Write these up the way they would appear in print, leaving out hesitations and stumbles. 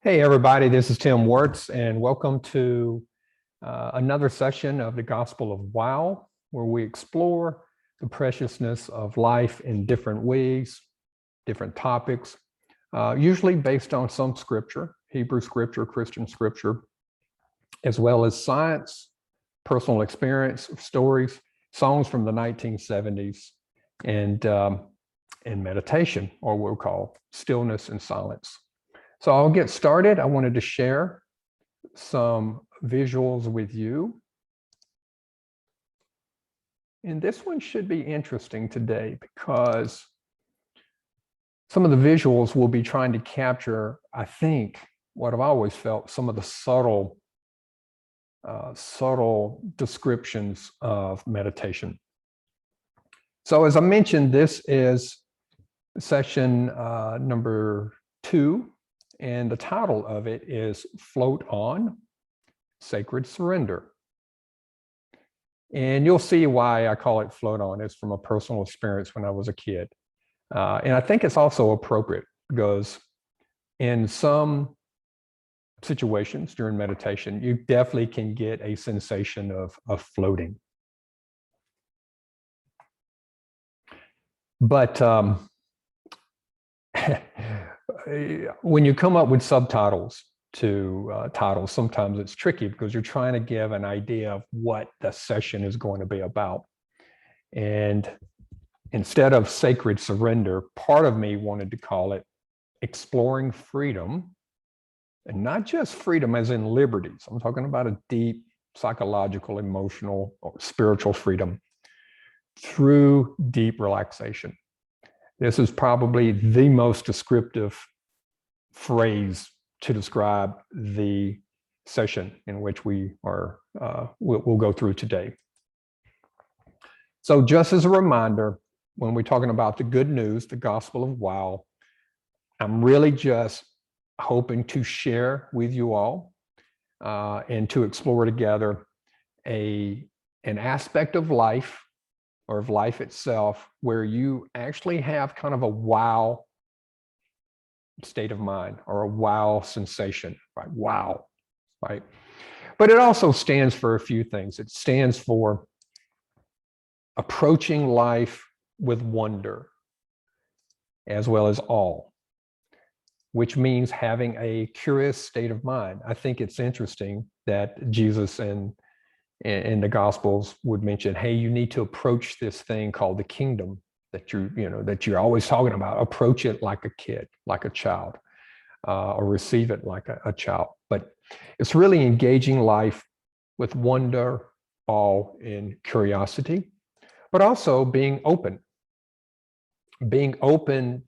Hey everybody, this is Tim Wertz, and welcome to another session of the Gospel of Wow, where we explore the preciousness of life in different ways, different topics, usually based on some scripture, Hebrew scripture, Christian scripture, as well as science, personal experience, stories, songs from the 1970s, and meditation, or what we'll call stillness and silence. So I'll get started. I wanted to share some visuals with you. And this one should be interesting today because some of the visuals will be trying to capture, I think, what I've always felt, some of the subtle descriptions of meditation. So as I mentioned, this is session number 2. And the title of it is Float On, Sacred Surrender. And you'll see why I call it Float On. It's from a personal experience when I was a kid. And I think it's also appropriate because in some situations during meditation, you definitely can get a sensation of floating. But when you come up with subtitles to titles, sometimes it's tricky because you're trying to give an idea of what the session is going to be about. And instead of sacred surrender, part of me wanted to call it exploring freedom, and not just freedom as in liberties. I'm talking about a deep psychological, emotional, or spiritual freedom through deep relaxation. This is probably the most descriptive phrase to describe the session in which we'll go through today. So just as a reminder, when we're talking about the good news, the Gospel of Wow, I'm really just hoping to share with you all and to explore together an aspect of life or of life itself, where you actually have kind of a wow state of mind or a wow sensation, right? Wow, right? But it also stands for a few things. It stands for approaching life with wonder, as well as awe, which means having a curious state of mind. I think it's interesting that Jesus in the Gospels would mention, hey, you need to approach this thing called the kingdom that you're always talking about. Approach it like a kid, like a child, or receive it like a child. But it's really engaging life with wonder, awe, and curiosity, but also being open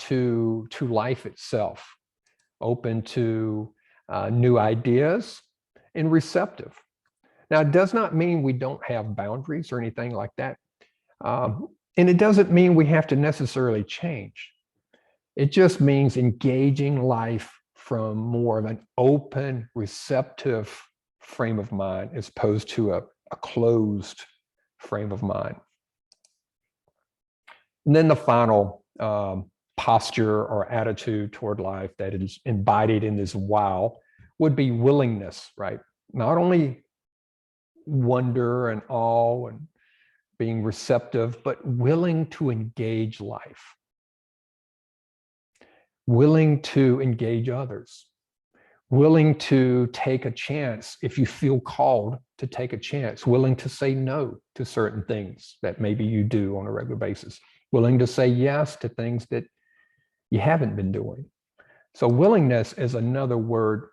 to life itself, open to new ideas, and receptive. Now, it does not mean we don't have boundaries or anything like that. And it doesn't mean we have to necessarily change. It just means engaging life from more of an open, receptive frame of mind as opposed to a closed frame of mind. And then the final posture or attitude toward life that is embodied in this wow would be willingness, right? Not only wonder and awe and being receptive, but willing to engage life, willing to engage others, willing to take a chance if you feel called to take a chance, willing to say no to certain things that maybe you do on a regular basis, willing to say yes to things that you haven't been doing. So willingness is another word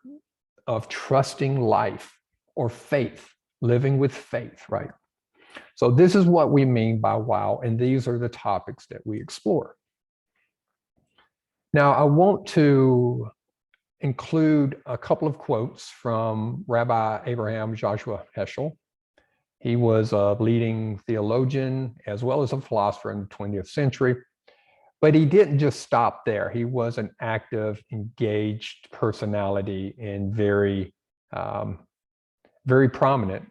of trusting life or faith, living with faith, right? So this is what we mean by wow, and these are the topics that we explore. Now, I want to include a couple of quotes from Rabbi Abraham Joshua Heschel. He was a leading theologian as well as a philosopher in the 20th century, but he didn't just stop there. He was an active, engaged personality and very prominent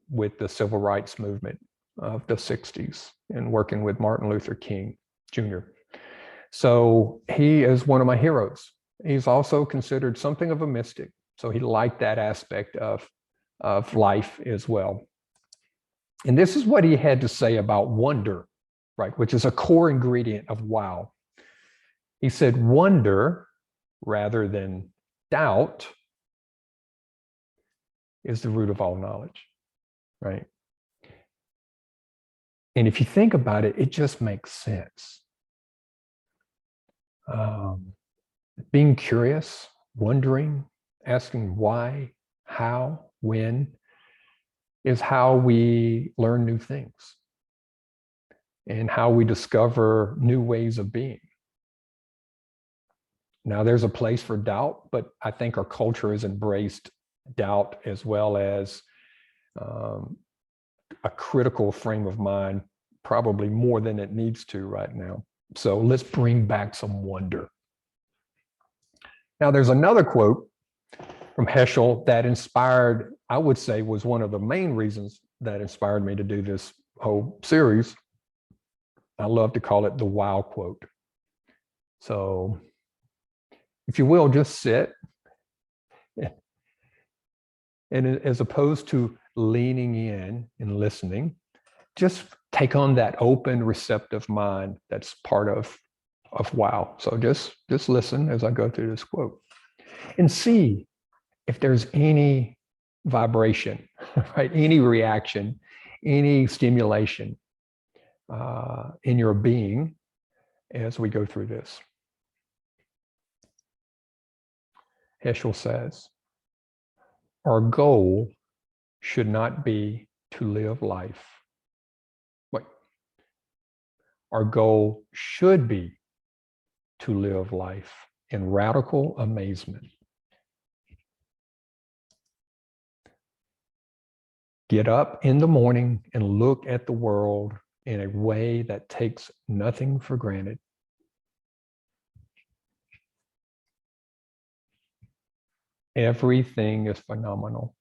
with the civil rights movement of the 60s and working with Martin Luther King Jr. So he is one of my heroes. He's also considered something of a mystic. So he liked that aspect of life as well. And this is what he had to say about wonder, right, which is a core ingredient of wow. He said, wonder rather than doubt is the root of all knowledge, right? And if you think about it, it just makes sense. Being curious, wondering, asking why, how, when is how we learn new things and how we discover new ways of being. Now, there's a place for doubt, but I think our culture has embraced doubt as well as a critical frame of mind, probably more than it needs to right now. So let's bring back some wonder. Now, there's another quote from Heschel that inspired, I would say, was one of the main reasons that inspired me to do this whole series. I love to call it the wow quote. So if you will, just sit. And as opposed to leaning in and listening, just take on that open, receptive mind that's part of wow. So just listen as I go through this quote and see if there's any vibration, right? Any reaction, any stimulation in your being as we go through this. Heschel says, our goal should not be to live life. Wait. Our goal should be to live life in radical amazement. Get up in the morning and look at the world in a way that takes nothing for granted. Everything is phenomenal.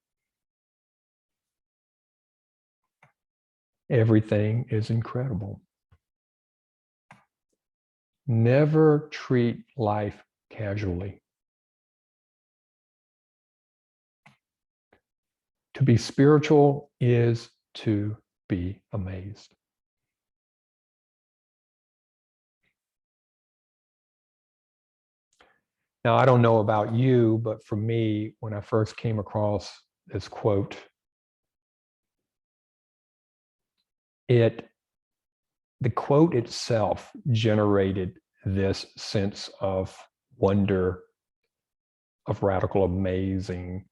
Everything is incredible. Never treat life casually. To be spiritual is to be amazed. Now, I don't know about you, but for me, when I first came across this quote, the quote itself generated this sense of wonder, of radical, amazing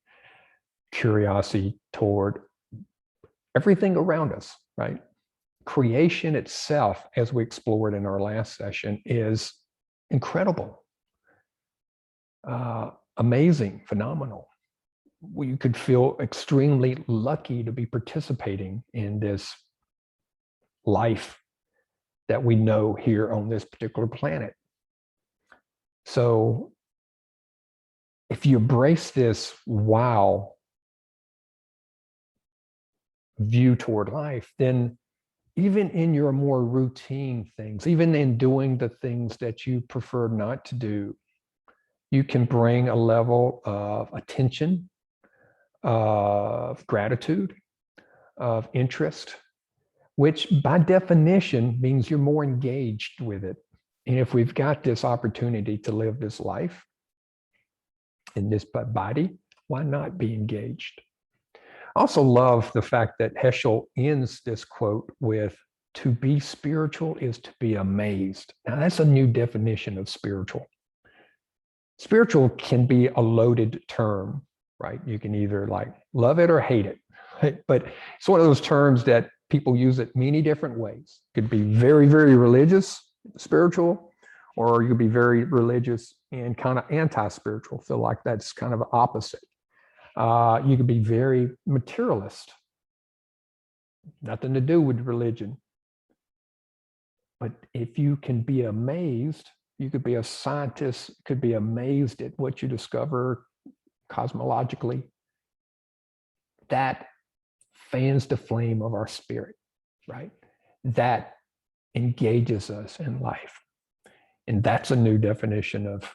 curiosity toward everything around us, right? Creation itself, as we explored in our last session, is incredible, amazing, phenomenal. You could feel extremely lucky to be participating in this life that we know here on this particular planet. So if you embrace this wow view toward life, then even in your more routine things, even in doing the things that you prefer not to do, you can bring a level of attention, of gratitude, of interest, which by definition means you're more engaged with it. And if we've got this opportunity to live this life in this body, why not be engaged? I also love the fact that Heschel ends this quote with, to be spiritual is to be amazed. Now that's a new definition of spiritual. Spiritual can be a loaded term, right? You can either like love it or hate it, right? But it's one of those terms that people use it many different ways. It could be very, very religious, spiritual, or you could be very religious and kind of anti-spiritual, feel like that's kind of opposite. You could be very materialist, nothing to do with religion. But if you can be amazed, you could be a scientist, could be amazed at what you discover cosmologically. That fans the flame of our spirit, right? That engages us in life. And that's a new definition of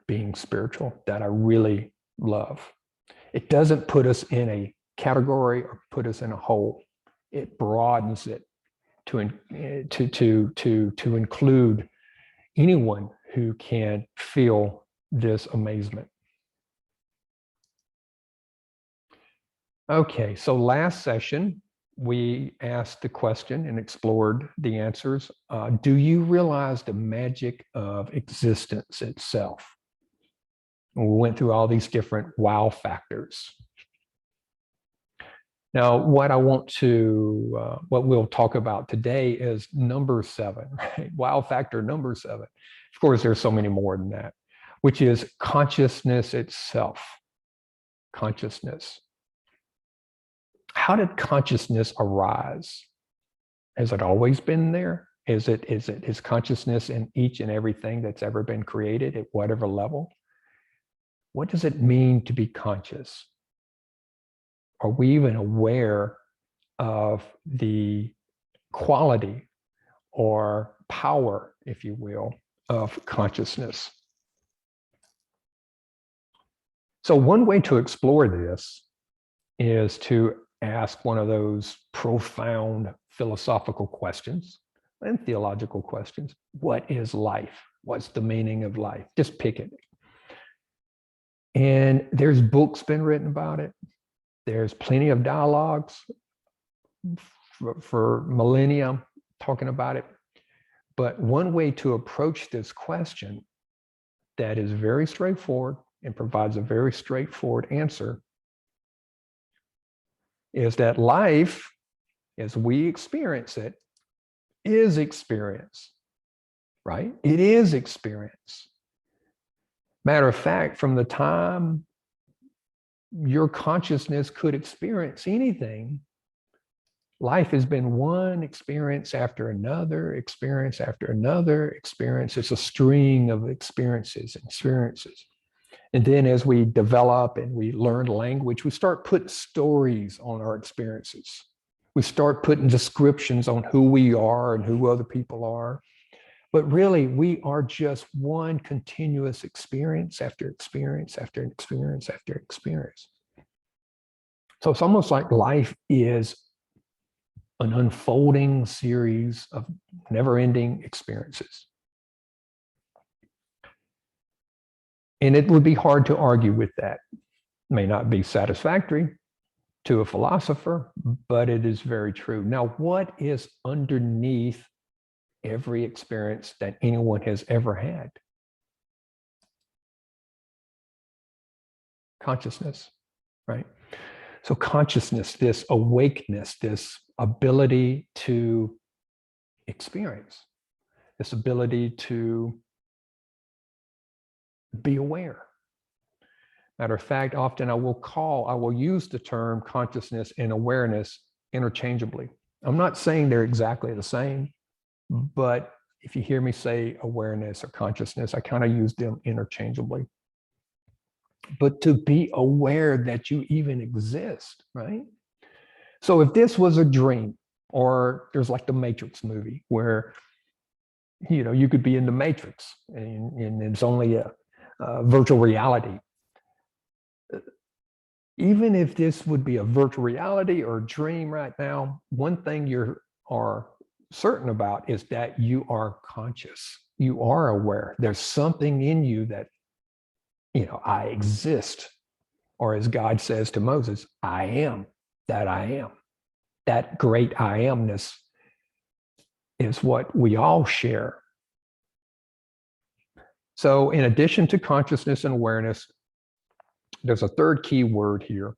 being spiritual that I really love. It doesn't put us in a category or put us in a hole. It broadens it to include anyone who can feel this amazement. Okay, so last session, we asked the question and explored the answers. Do you realize the magic of existence itself? And we went through all these different wow factors. Now, what we'll talk about today is number 7, right? Wow factor number 7. Of course, there's so many more than that, which is consciousness itself. Consciousness. How did consciousness arise? Has it always been there? Is consciousness in each and everything that's ever been created at whatever level? What does it mean to be conscious? Are we even aware of the quality or power, if you will, of consciousness? So one way to explore this is to ask one of those profound philosophical questions and theological questions. What is life? What's the meaning of life? Just pick it. And there's books been written about it. There's plenty of dialogues for millennia talking about it. But one way to approach this question that is very straightforward and provides a very straightforward answer is that life, as we experience it, is experience, right? It is experience. Matter of fact, from the time your consciousness could experience anything, life has been one experience after another, experience after another experience. It's a string of experiences. And then as we develop and we learn language, we start putting stories on our experiences. We start putting descriptions on who we are and who other people are. But really, we are just one continuous experience after experience after experience after experience. So it's almost like life is an unfolding series of never-ending experiences. And it would be hard to argue with that. It may not be satisfactory to a philosopher, but it is very true. Now, what is underneath every experience that anyone has ever had? Consciousness, right? So consciousness, this awakeness, this ability to experience, this ability to be aware. Matter of fact, often I will use the term consciousness and awareness interchangeably. I'm not saying they're exactly the same, but if you hear me say awareness or consciousness, I kind of use them interchangeably. But to be aware that you even exist, right? So if this was a dream, or there's like the Matrix movie where, you could be in the Matrix and it's only a virtual reality. Even if this would be a virtual reality or a dream right now, one thing you are certain about is that you are conscious. You are aware. There's something in you that, I exist. Or as God says to Moses, I am that I am. That great I amness is what we all share. So in addition to consciousness and awareness, there's a third key word here: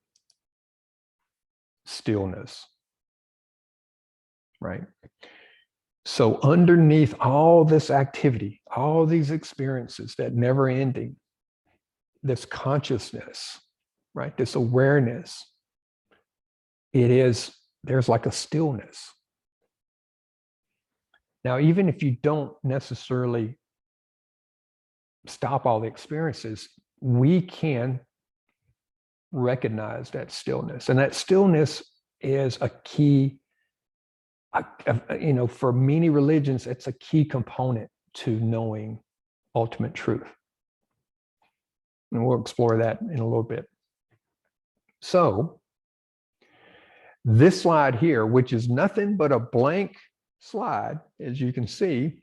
stillness, right? So underneath all this activity, all these experiences that never ending, this consciousness, right? This awareness, there's like a stillness. Now, even if you don't necessarily stop all the experiences, we can recognize that stillness. And that stillness is a key, for many religions, it's a key component to knowing ultimate truth. And we'll explore that in a little bit. So this slide here, which is nothing but a blank slide, as you can see,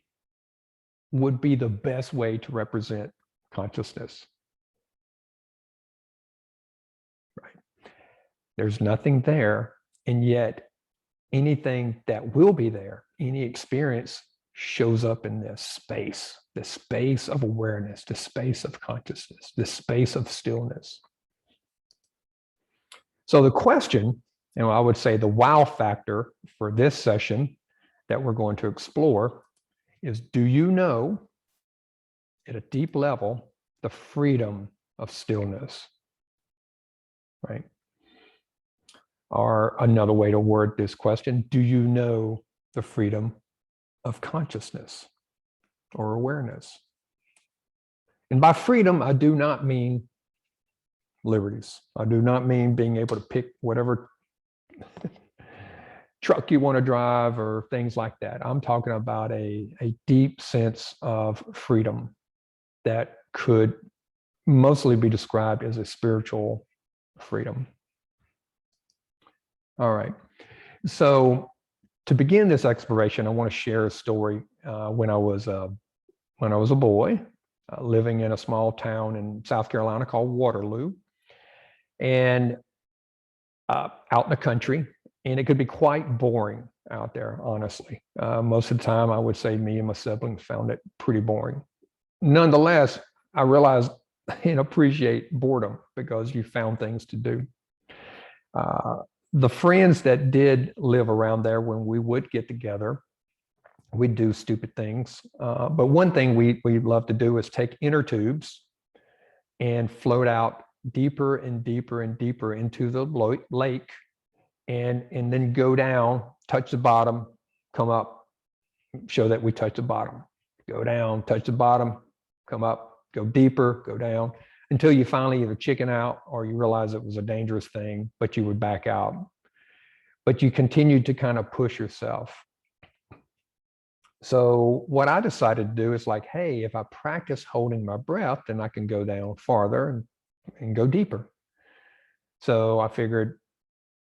would be the best way to represent consciousness. Right? There's nothing there, and yet anything that will be there, any experience shows up in this space of awareness, the space of consciousness, the space of stillness. So the question, and I would say the wow factor for this session that we're going to explore is, do you know at a deep level the freedom of stillness? Right? Or another way to word this question, do you know the freedom of consciousness or awareness? And by freedom, I do not mean liberties. I do not mean being able to pick whatever truck you want to drive or things like that. I'm talking about a deep sense of freedom that could mostly be described as a spiritual freedom. All right. So to begin this exploration, I want to share a story when I was a boy living in a small town in South Carolina called Waterloo, and out in the country. And it could be quite boring out there, honestly. Most of the time, I would say me and my siblings found it pretty boring. Nonetheless, I realized and appreciate boredom because you found things to do. The friends that did live around there, when we would get together, we'd do stupid things. But one thing we love to do is take inner tubes and float out deeper and deeper and deeper into the lake, and then go down, touch the bottom, come up, show that we touch the bottom, go down, touch the bottom, come up, go deeper, go down, until you finally either chicken out or you realize it was a dangerous thing, but you would back out. But you continued to kind of push yourself. So what I decided to do is like, hey, if I practice holding my breath, then I can go down farther and go deeper. So I figured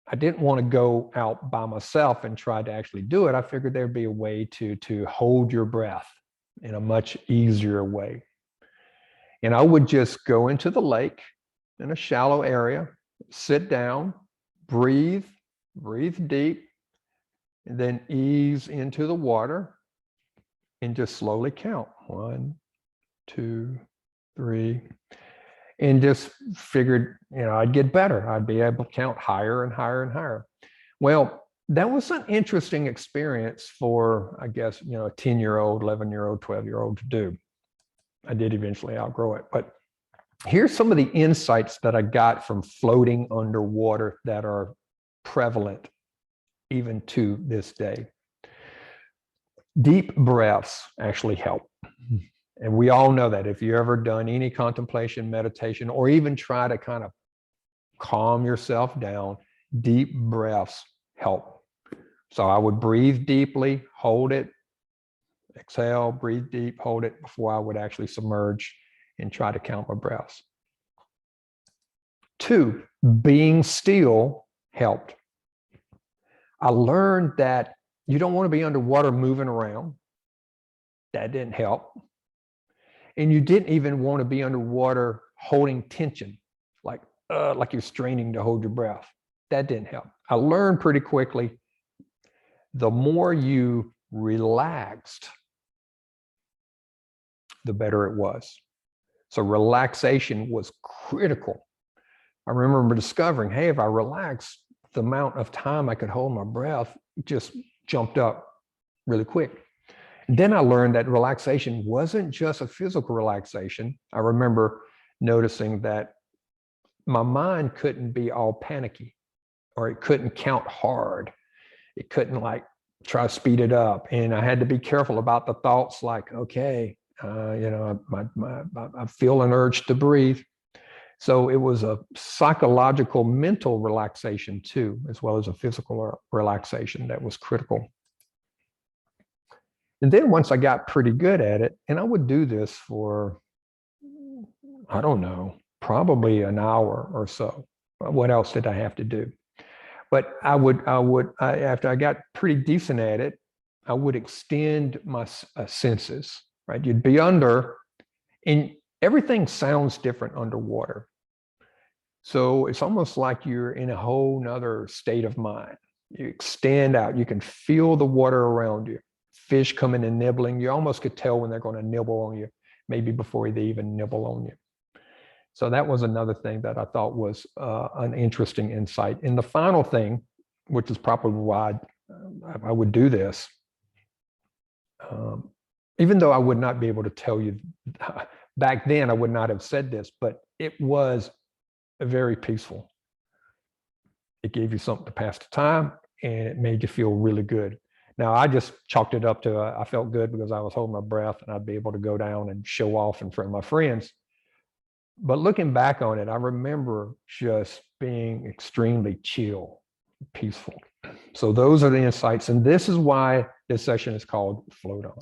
I didn't want to go out by myself and try to actually do it. I figured there'd be a way to hold your breath in a much easier way. And I would just go into the lake in a shallow area, sit down, breathe deep, and then ease into the water and just slowly count 1, 2, 3, and just figured, I'd get better. I'd be able to count higher and higher and higher. Well, that was an interesting experience for, I guess, a 10-year-old, 11-year-old, 12-year-old to do. I did eventually outgrow it. But here's some of the insights that I got from floating underwater that are prevalent even to this day. Deep breaths actually help. And we all know that if you've ever done any contemplation, meditation, or even try to kind of calm yourself down, deep breaths help. So I would breathe deeply, hold it, exhale, breathe deep, hold it before I would actually submerge and try to count my breaths. 2, being still helped. I learned that you don't want to be underwater moving around. That didn't help. And you didn't even want to be underwater holding tension, like you're straining to hold your breath. That didn't help. I learned pretty quickly, the more you relaxed, the better it was. So relaxation was critical. I remember discovering, hey, if I relax, the amount of time I could hold my breath just jumped up really quick. And then I learned that relaxation wasn't just a physical relaxation. I remember noticing that my mind couldn't be all panicky, or it couldn't count hard. It couldn't try to speed it up. And I had to be careful about the thoughts like, okay, I feel an urge to breathe. So it was a psychological, mental relaxation too, as well as a physical relaxation that was critical. And then once I got pretty good at it, and I would do this for, I don't know, probably an hour or so. What else did I have to do? But after I got pretty decent at it, I would extend my senses, right? You'd be under, and everything sounds different underwater. So it's almost like you're in a whole nother state of mind. You extend out, you can feel the water around you, fish coming and nibbling. You almost could tell when they're going to nibble on you, maybe before they even nibble on you. So that was another thing that I thought was an interesting insight. And the final thing, which is probably why I would do this, even though I would not be able to tell you, back then I would not have said this, but it was very peaceful. It gave you something to pass the time, and it made you feel really good. Now, I just chalked it up to I felt good because I was holding my breath and I'd be able to go down and show off in front of my friends. But looking back on it, I remember just being extremely chill, peaceful. So those are the insights. And this is why this session is called Float On.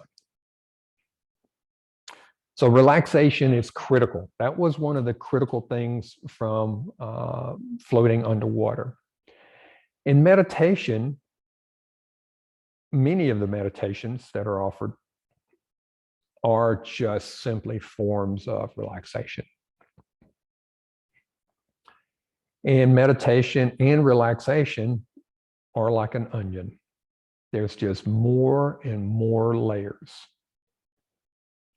So relaxation is critical. That was one of the critical things from floating underwater. In meditation, many of the meditations that are offered are just simply forms of relaxation. And meditation and relaxation are like an onion. There's just more and more layers.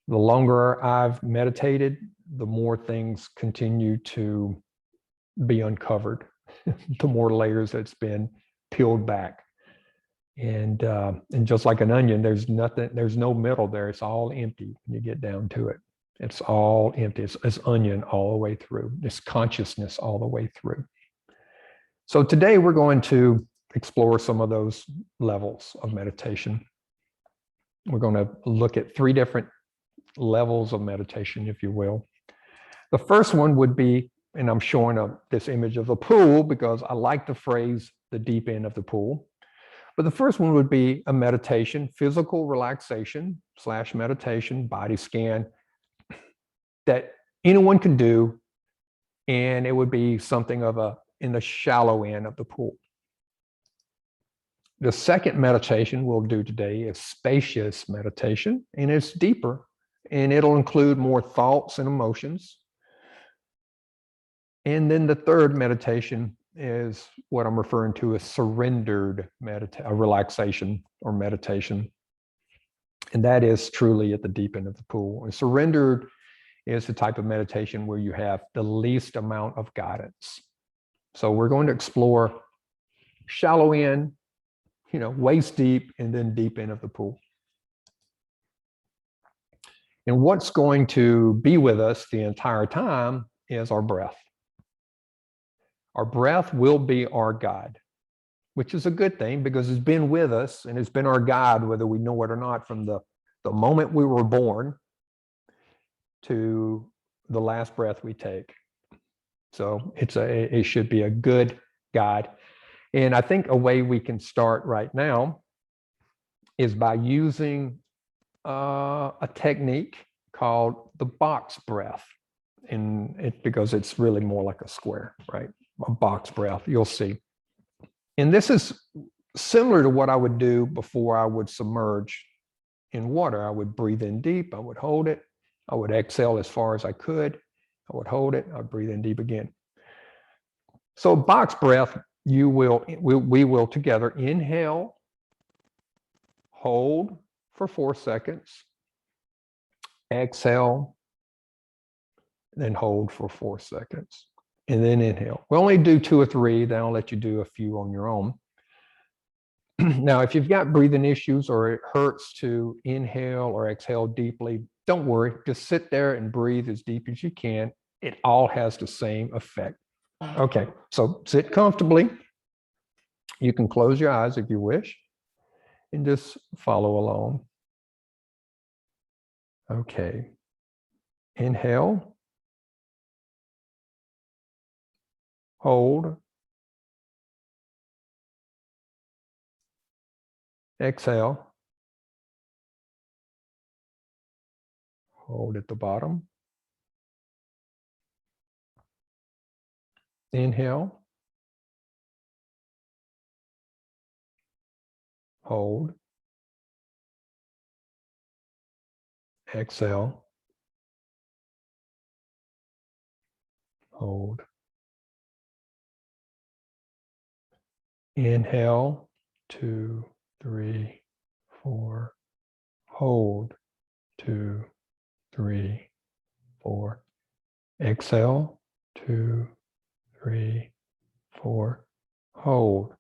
The longer I've meditated, the more things continue to be uncovered, the more layers that's been peeled back. And just like an onion, there's no middle there. It's all empty when you get down to it. It's all empty. It's onion all the way through. It's consciousness all the way through. So today we're going to explore some of those levels of meditation. We're going to look at 3 different levels of meditation, if you will. The first one would be, and I'm showing this image of a pool because I like the phrase, the deep end of the pool. But the first one would be a meditation, physical relaxation / meditation, body scan that anyone can do. And it would be something of in the shallow end of the pool. The second meditation we'll do today is spacious meditation, and it's deeper, and it'll include more thoughts and emotions. And then the third meditation is what I'm referring to as surrendered relaxation or meditation. And that is truly at the deep end of the pool. And surrendered is the type of meditation where you have the least amount of guidance. So we're going to explore shallow end, waist deep, and then deep end of the pool. And what's going to be with us the entire time is our breath. Our breath will be our guide, which is a good thing because it's been with us and it's been our guide, whether we know it or not, from the moment we were born to the last breath we take. So it should be a good guide. And I think a way we can start right now is by using a technique called the box breath. Because it's really more like a square, right? A box breath, you'll see. And this is similar to what I would do before I would submerge in water. I would breathe in deep, I would hold it, I would exhale as far as I could, I would hold it, I'd breathe in deep again. So box breath, we will together inhale, hold for 4 seconds, exhale, then hold for 4 seconds, and then inhale. We'll only do 2 or 3, then I'll let you do a few on your own. Now, if you've got breathing issues or it hurts to inhale or exhale deeply, don't worry. Just sit there and breathe as deep as you can. It all has the same effect. Okay, so sit comfortably. You can close your eyes if you wish and just follow along. Okay, inhale, hold, exhale, hold at the bottom, Inhale, hold, exhale, hold. Inhale, 2, 3, 4. Hold, 2, 3, 4. Exhale, 2, 3, 4. Hold,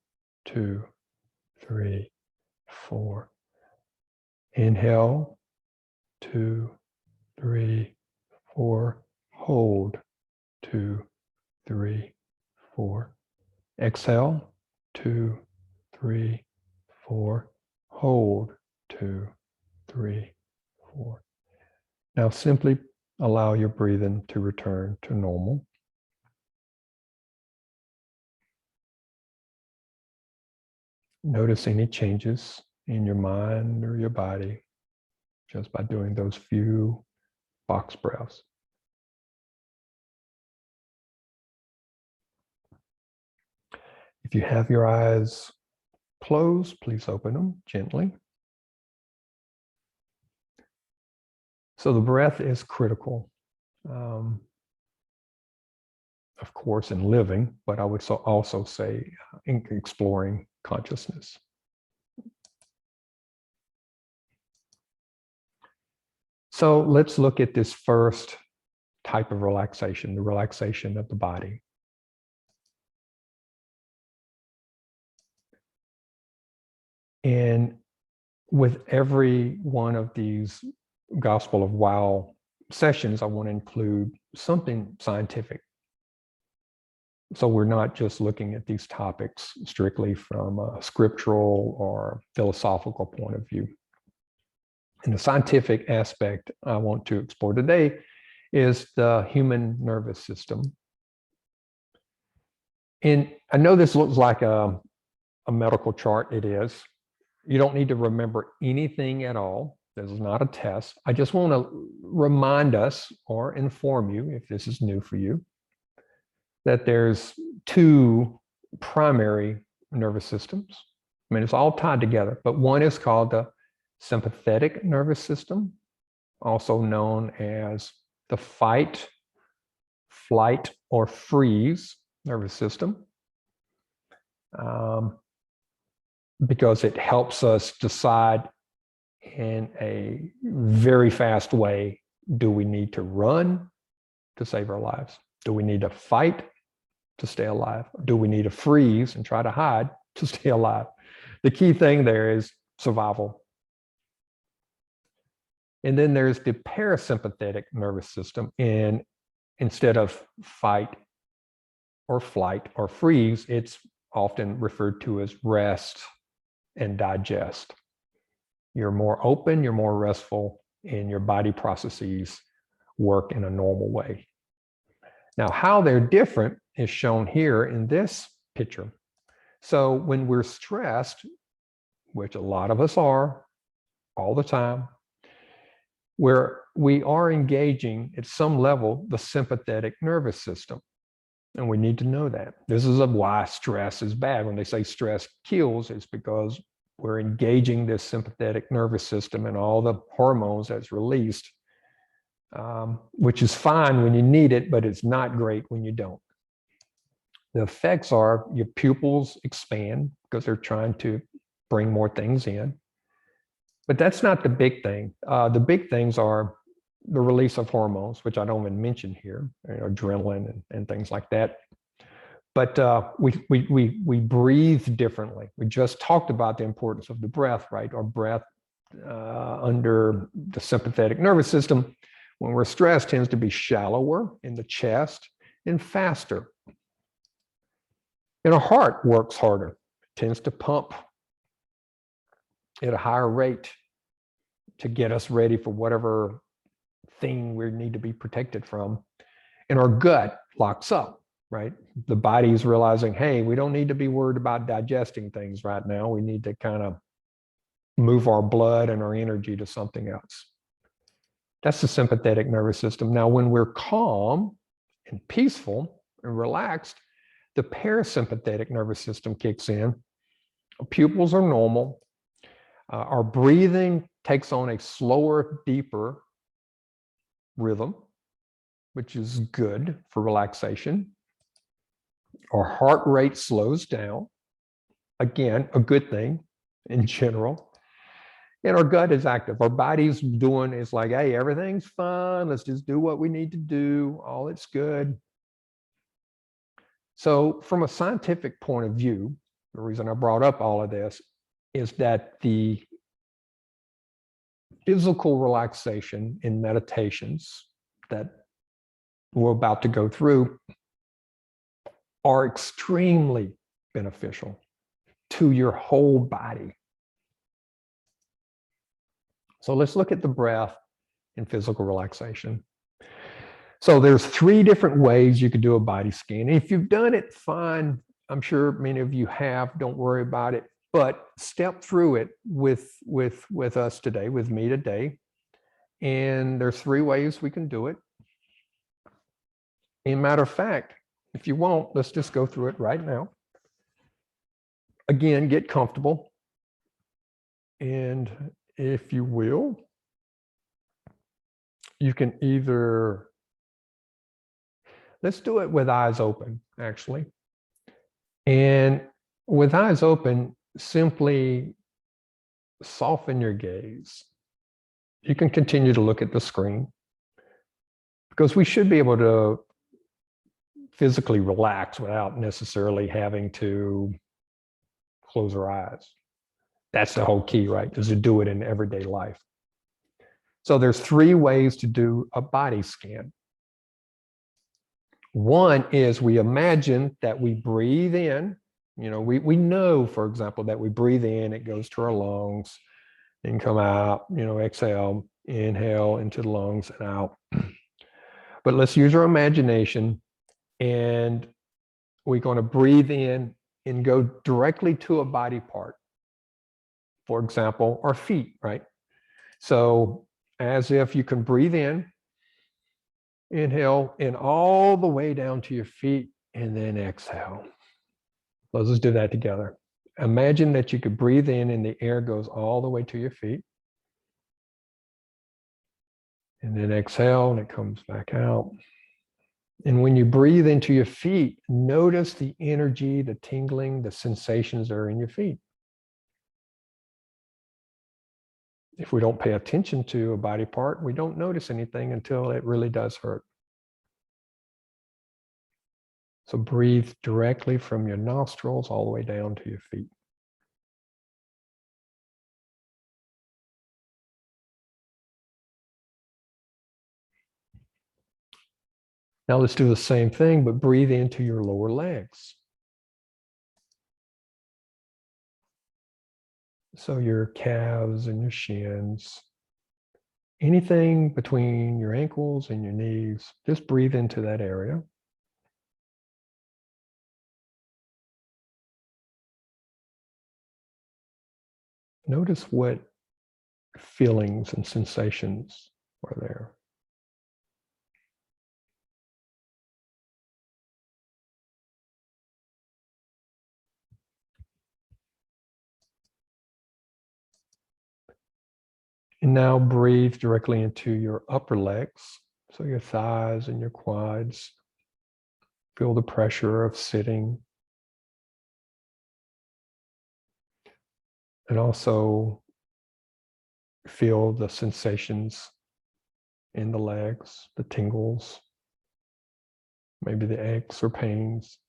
2, 3, 4. Inhale, 2, 3, 4. Hold, 2, 3, 4. Exhale, 2, 3, 4. Hold, 2, 3, 4. Now simply allow your breathing to return to normal. Notice any changes in your mind or your body just by doing those few box breaths. If you have your eyes closed, please open them gently. So the breath is critical, of course, in living, but I would also say in exploring consciousness. So let's look at this first type of relaxation, the relaxation of the body. And with every one of these Gospel of Wow sessions, I want to include something scientific. So we're not just looking at these topics strictly from a scriptural or philosophical point of view. And the scientific aspect I want to explore today is the human nervous system. And I know this looks like a medical chart. It is. You don't need to remember anything at all. This is not a test. I just want to remind us or inform you, if this is new for you, that there's two primary nervous systems. I mean, it's all tied together, but one is called the sympathetic nervous system, also known as the fight, flight, or freeze nervous system, because it helps us decide in a very fast way, do we need to run to save our lives? Do we need to fight to stay alive? Do we need to freeze and try to hide to stay alive? The key thing there is survival. And then there's the parasympathetic nervous system. And instead of fight or flight or freeze, it's often referred to as rest and digest. You're more open, you're more restful, and your body processes work in a normal way. Now, how they're different is shown here in this picture. So when we're stressed, which a lot of us are all the time, where we are engaging at some level the sympathetic nervous system. And we need to know that. This is why stress is bad. When they say stress kills, it's because we're engaging this sympathetic nervous system and all the hormones that's released, which is fine when you need it, but it's not great when you don't. The effects are your pupils expand because they're trying to bring more things in. But that's not the big thing. The big things are the release of hormones, which I don't even mention here, adrenaline and things like that. But we breathe differently. We just talked about the importance of the breath, right? Our breath under the sympathetic nervous system, when we're stressed, tends to be shallower in the chest and faster. And our heart works harder, tends to pump at a higher rate to get us ready for whatever thing we need to be protected from. And our gut locks up, right? The body is realizing, hey, we don't need to be worried about digesting things right now. We need to kind of move our blood and our energy to something else. That's the sympathetic nervous system. Now, when we're calm and peaceful and relaxed, the parasympathetic nervous system kicks in. Our pupils are normal. Our breathing takes on a slower, deeper rhythm, which is good for relaxation. Our heart rate slows down. Again, a good thing in general. And our gut is active. Our body's doing is like, hey, everything's fine. Let's just do what we need to do. All it's good. So from a scientific point of view, the reason I brought up all of this is that the physical relaxation in meditations that we're about to go through are extremely beneficial to your whole body. So let's look at the breath and physical relaxation. So there's 3 different ways you could do a body scan. If you've done it, fine. I'm sure many of you have. Don't worry about it. But step through it with us today, with me today. And there's 3 ways we can do it. In matter of fact, if you want, let's just go through it right now. Again, get comfortable. And if you will, you can either, let's do it with eyes open, actually. And with eyes open, simply soften your gaze. You can continue to look at the screen because we should be able to physically relax without necessarily having to close our eyes. That's the whole key, right? Is to do it in everyday life. So there's 3 ways to do a body scan. One is we imagine that we breathe in. You know, we know, for example, that we breathe in, it goes to our lungs, and come out, you know, exhale, inhale into the lungs and out. But let's use our imagination, and we're going to breathe in and go directly to a body part. For example, our feet, right? So as if you can breathe in, inhale, and all the way down to your feet, and then exhale. Let's just do that together. Imagine that you could breathe in and the air goes all the way to your feet. And then exhale and it comes back out. And when you breathe into your feet, notice the energy, the tingling, the sensations that are in your feet. If we don't pay attention to a body part, we don't notice anything until it really does hurt. So breathe directly from your nostrils all the way down to your feet. Now let's do the same thing, but breathe into your lower legs. So your calves and your shins, anything between your ankles and your knees, just breathe into that area. Notice what feelings and sensations are there. And now breathe directly into your upper legs, so your thighs and your quads. Feel the pressure of sitting. And also feel the sensations in the legs, the tingles, maybe the aches or pains.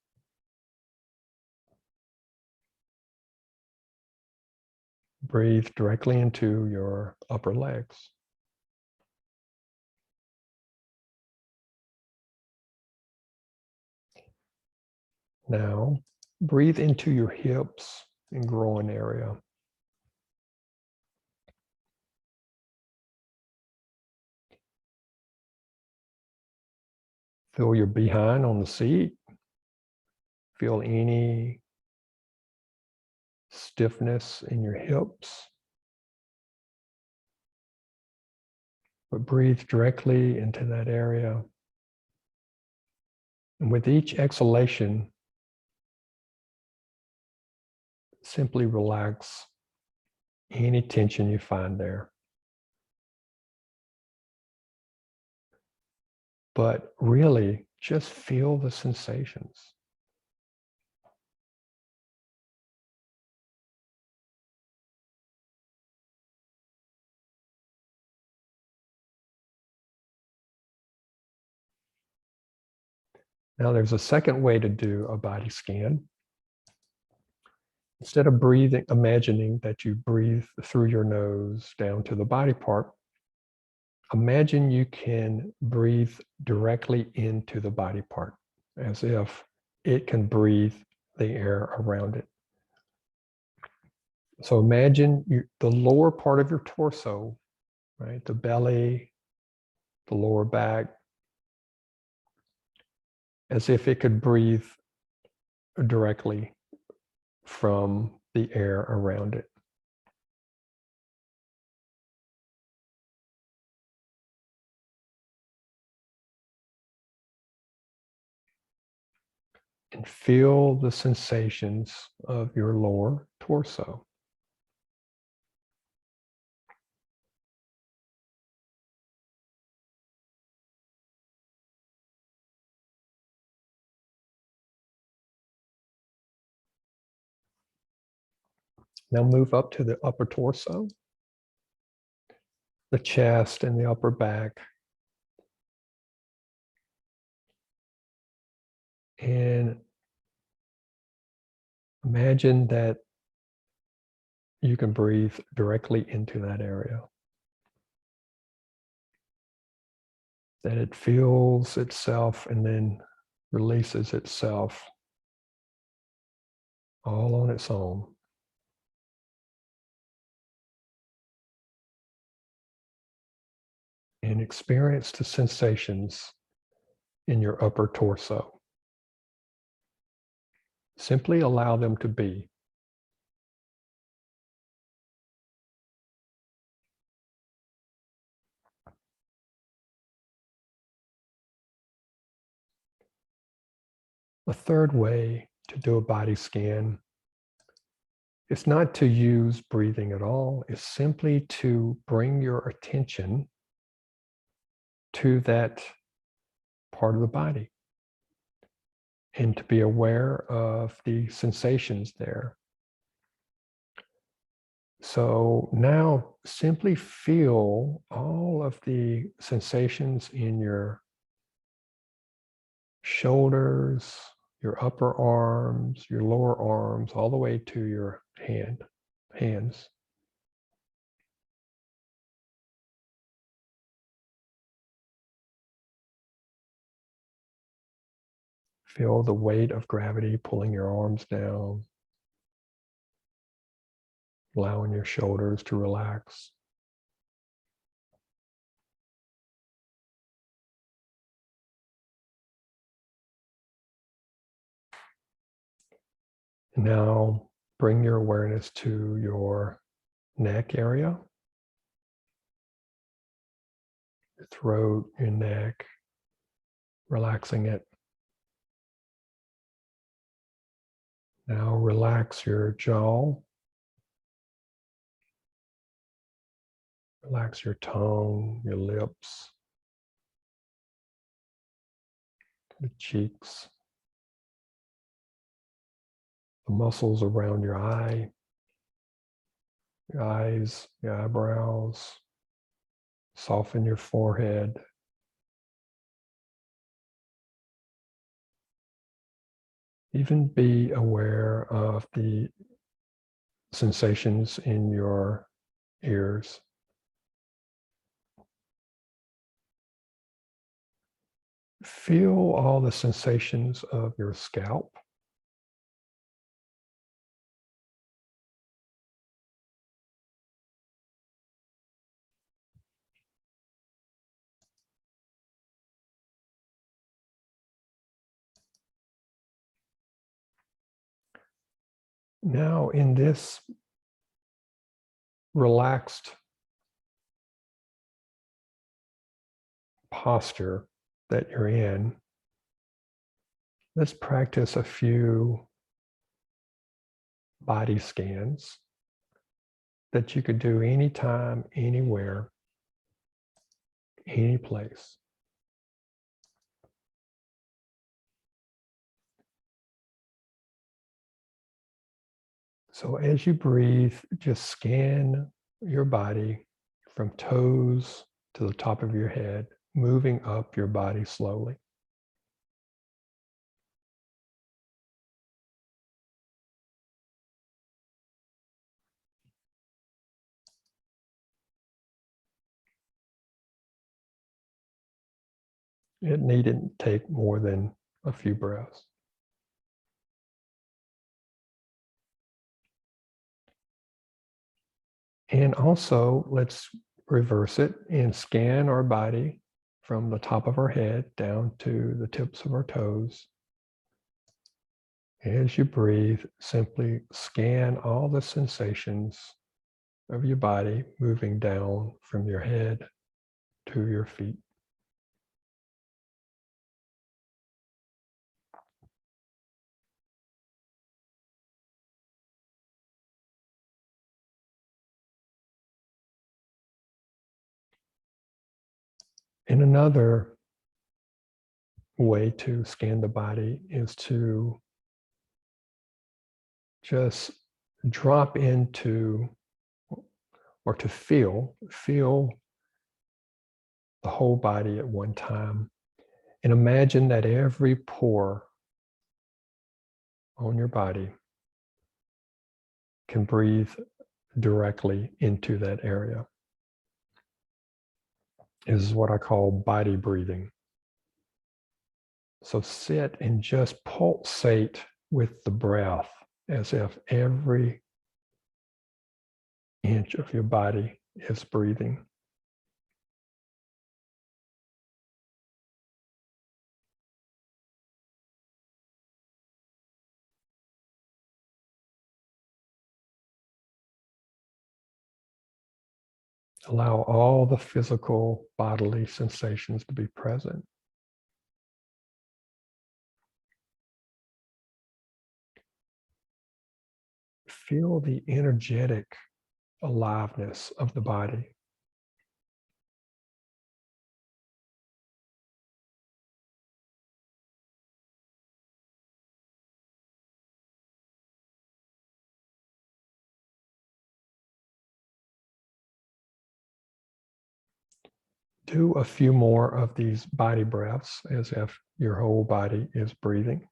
Breathe directly into your upper legs. Now, breathe into your hips and groin area. Feel your behind on the seat. Feel any stiffness in your hips. But breathe directly into that area. And with each exhalation, simply relax any tension you find there. But really, just feel the sensations. Now, there's a second way to do a body scan. Instead of breathing, imagining that you breathe through your nose down to the body part, imagine you can breathe directly into the body part as if it can breathe the air around it. So imagine the lower part of your torso, right? The belly, the lower back, as if it could breathe directly from the air around it. And feel the sensations of your lower torso. Now move up to the upper torso, the chest and the upper back. And imagine that you can breathe directly into that area. That it feels itself and then releases itself all on its own. And experience the sensations in your upper torso. Simply allow them to be. A third way to do a body scan is not to use breathing at all. It's simply to bring your attention to that part of the body and to be aware of the sensations there. So now simply feel all of the sensations in your shoulders, your upper arms, your lower arms, all the way to your hands. Feel the weight of gravity pulling your arms down, allowing your shoulders to relax. Now bring your awareness to your neck area, your throat, your neck, relaxing it. Now relax your jaw, relax your tongue, your lips, the cheeks, the muscles around your eye, your eyes, your eyebrows. Soften your forehead. Even be aware of the sensations in your ears. Feel all the sensations of your scalp. Now, in this relaxed posture that you're in, let's practice a few body scans that you could do anytime, anywhere, any place. So as you breathe, just scan your body from toes to the top of your head, moving up your body slowly. It needn't take more than a few breaths. And also, let's reverse it and scan our body from the top of our head down to the tips of our toes. As you breathe, simply scan all the sensations of your body moving down from your head to your feet. And another way to scan the body is to just drop into or to feel the whole body at one time. And imagine that every pore on your body can breathe directly into that area. This is what I call body breathing. So sit and just pulsate with the breath as if every inch of your body is breathing. Allow all the physical bodily sensations to be present. Feel the energetic aliveness of the body. Do a few more of these body breaths as if your whole body is breathing.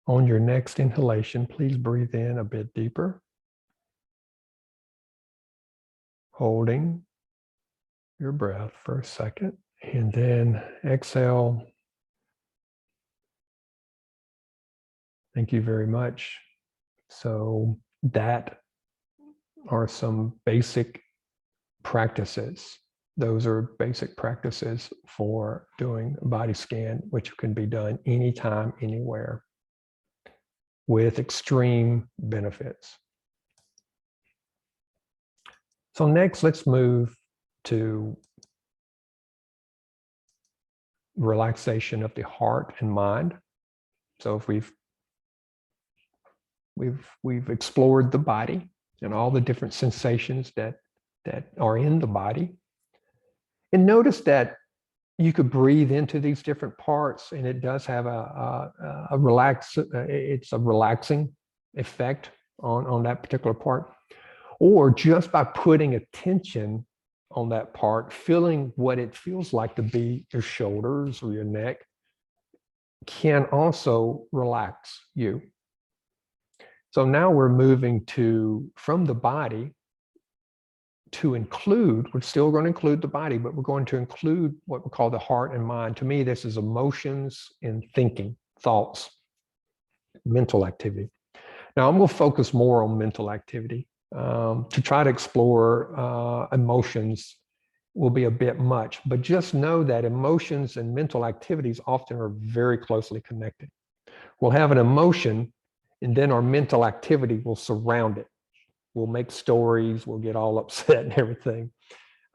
On your next inhalation, please breathe in a bit deeper, holding your breath for a second, and then exhale. Thank you very much. So that are some basic practices. Those are basic practices for doing a body scan, which can be done anytime, anywhere, with extreme benefits. So next, let's move to relaxation of the heart and mind. So if we've explored the body and all the different sensations that are in the body, and notice that you could breathe into these different parts, and it does have it's a relaxing effect on that particular part. Or just by putting attention on that part, feeling what it feels like to be your shoulders or your neck, can also relax you. So now we're moving from the body to include, we're still going to include the body, but we're going to include what we call the heart and mind. To me, this is emotions and thinking, thoughts, mental activity. Now I'm going to focus more on mental activity. To try to explore emotions will be a bit much, but just know that emotions and mental activities often are very closely connected. We'll have an emotion, And then our mental activity will surround it. We'll make stories, we'll get all upset and everything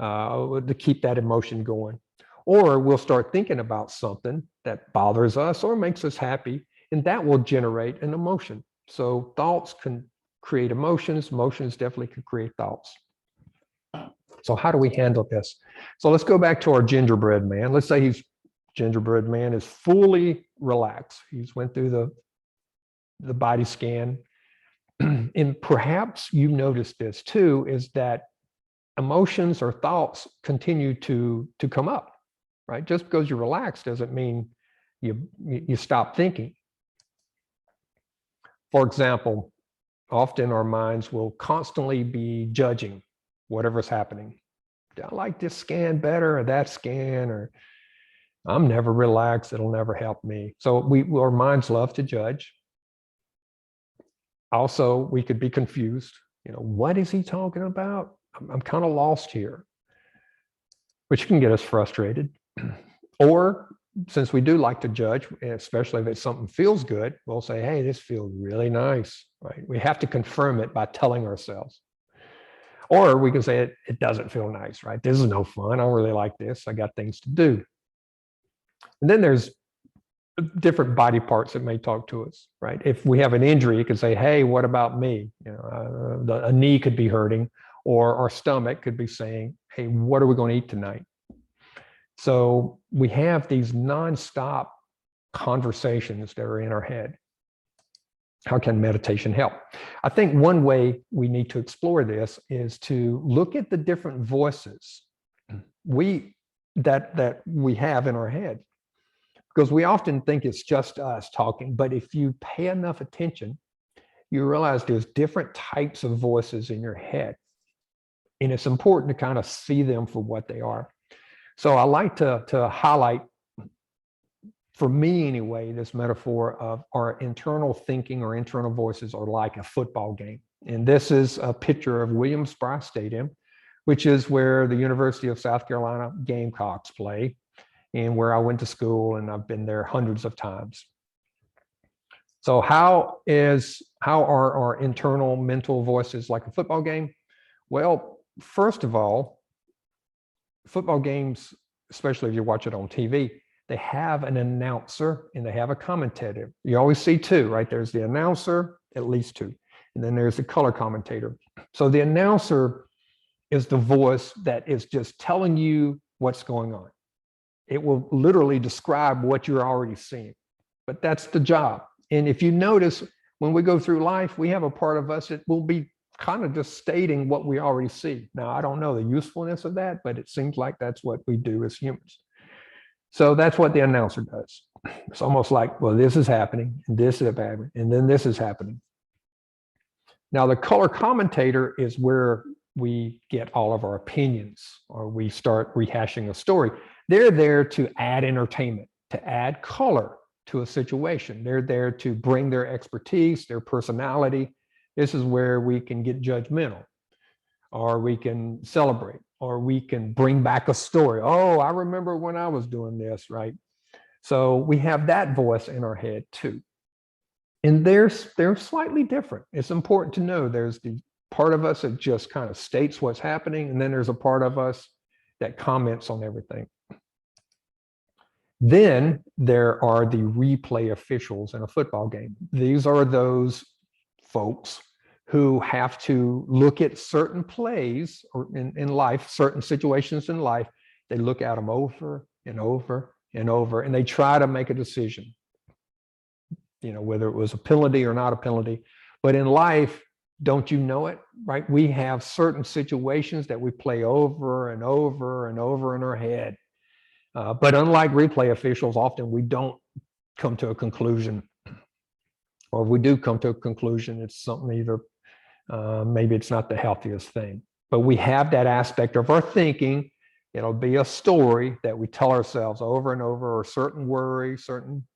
to keep that emotion going. Or we'll start thinking about something that bothers us or makes us happy, and that will generate an emotion. So thoughts can create emotions. Emotions definitely can create thoughts. So how do we handle this? So let's go back to our gingerbread man. Let's say gingerbread man is fully relaxed. He's went through the body scan. And perhaps you noticed this too, is that emotions or thoughts continue to come up, right? Just because you're relaxed doesn't mean you stop thinking. For example, often our minds will constantly be judging whatever's happening. Do I like this scan better or that scan, or I'm never relaxed, it'll never help me. So our minds love to judge. Also, we could be confused. What is he talking about? I'm kind of lost here, which can get us frustrated. Or since we do like to judge, especially if it's something feels good, we'll say, hey, this feels really nice, right? We have to confirm it by telling ourselves. Or we can say it doesn't feel nice, right? This is no fun. I don't really like this. I got things to do. And then there's different body parts that may talk to us, right? If we have an injury, it could say, hey, what about me? A knee could be hurting, or our stomach could be saying, hey, what are we going to eat tonight? So we have these nonstop conversations that are in our head. How can meditation help? I think one way we need to explore this is to look at the different voices that we have in our head. Because we often think it's just us talking, but if you pay enough attention, you realize there's different types of voices in your head. And it's important to kind of see them for what they are. So I like to highlight, for me anyway, this metaphor of our internal thinking or internal voices are like a football game. And this is a picture of Williams-Brice Stadium, which is where the University of South Carolina Gamecocks play, and where I went to school, and I've been there hundreds of times. So how are our internal mental voices like a football game? Well, first of all, football games, especially if you watch it on TV, they have an announcer and they have a commentator. You always see two, right? There's the announcer, at least two, and then there's the color commentator. So the announcer is the voice that is just telling you what's going on. It will literally describe what you're already seeing, but that's the job. And if you notice, when we go through life, we have a part of us that will be kind of just stating what we already see. Now, I don't know the usefulness of that, but it seems like that's what we do as humans. So that's what the announcer does. It's almost like, well, this is happening, and this is happening, and then this is happening. Now, the color commentator is where we get all of our opinions, or we start rehashing a story. They're there to add entertainment, to add color to a situation. They're there to bring their expertise, their personality. This is where we can get judgmental, or we can celebrate, or we can bring back a story. Oh, I remember when I was doing this, right? So we have that voice in our head too. And they're slightly different. It's important to know there's the part of us that just kind of states what's happening, and then there's a part of us that comments on everything. Then there are the replay officials in a football game. These are those folks who have to look at certain plays or in life, certain situations in life. They look at them over and over and over, and they try to make a decision, whether it was a penalty or not a penalty. But in life, don't you know it, right? We have certain situations that we play over and over and over in our head. But unlike replay officials, often we don't come to a conclusion. Or if we do come to a conclusion, it's something either, maybe it's not the healthiest thing. But we have that aspect of our thinking. It'll be a story that we tell ourselves over and over, or certain worry, certain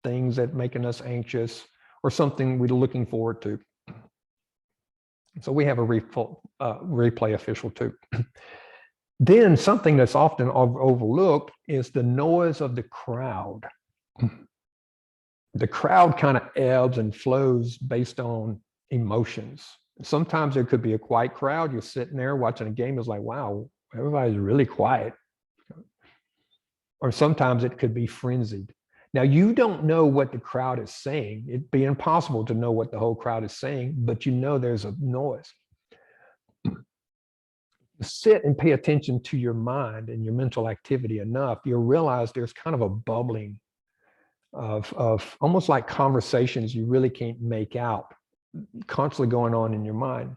things that making us anxious, or something we're looking forward to. So we have a replay official too. Then something that's often overlooked is the noise of the crowd. the crowd kind of ebbs and flows based on emotions. Sometimes there could be a quiet crowd. You're sitting there watching a game. It's like, wow, everybody's really quiet. Or sometimes it could be frenzied. Now, you don't know what the crowd is saying. It'd be impossible to know what the whole crowd is saying, but you know there's a noise. Sit and pay attention to your mind and your mental activity enough, you'll realize there's kind of a bubbling of almost like conversations you really can't make out, constantly going on in your mind.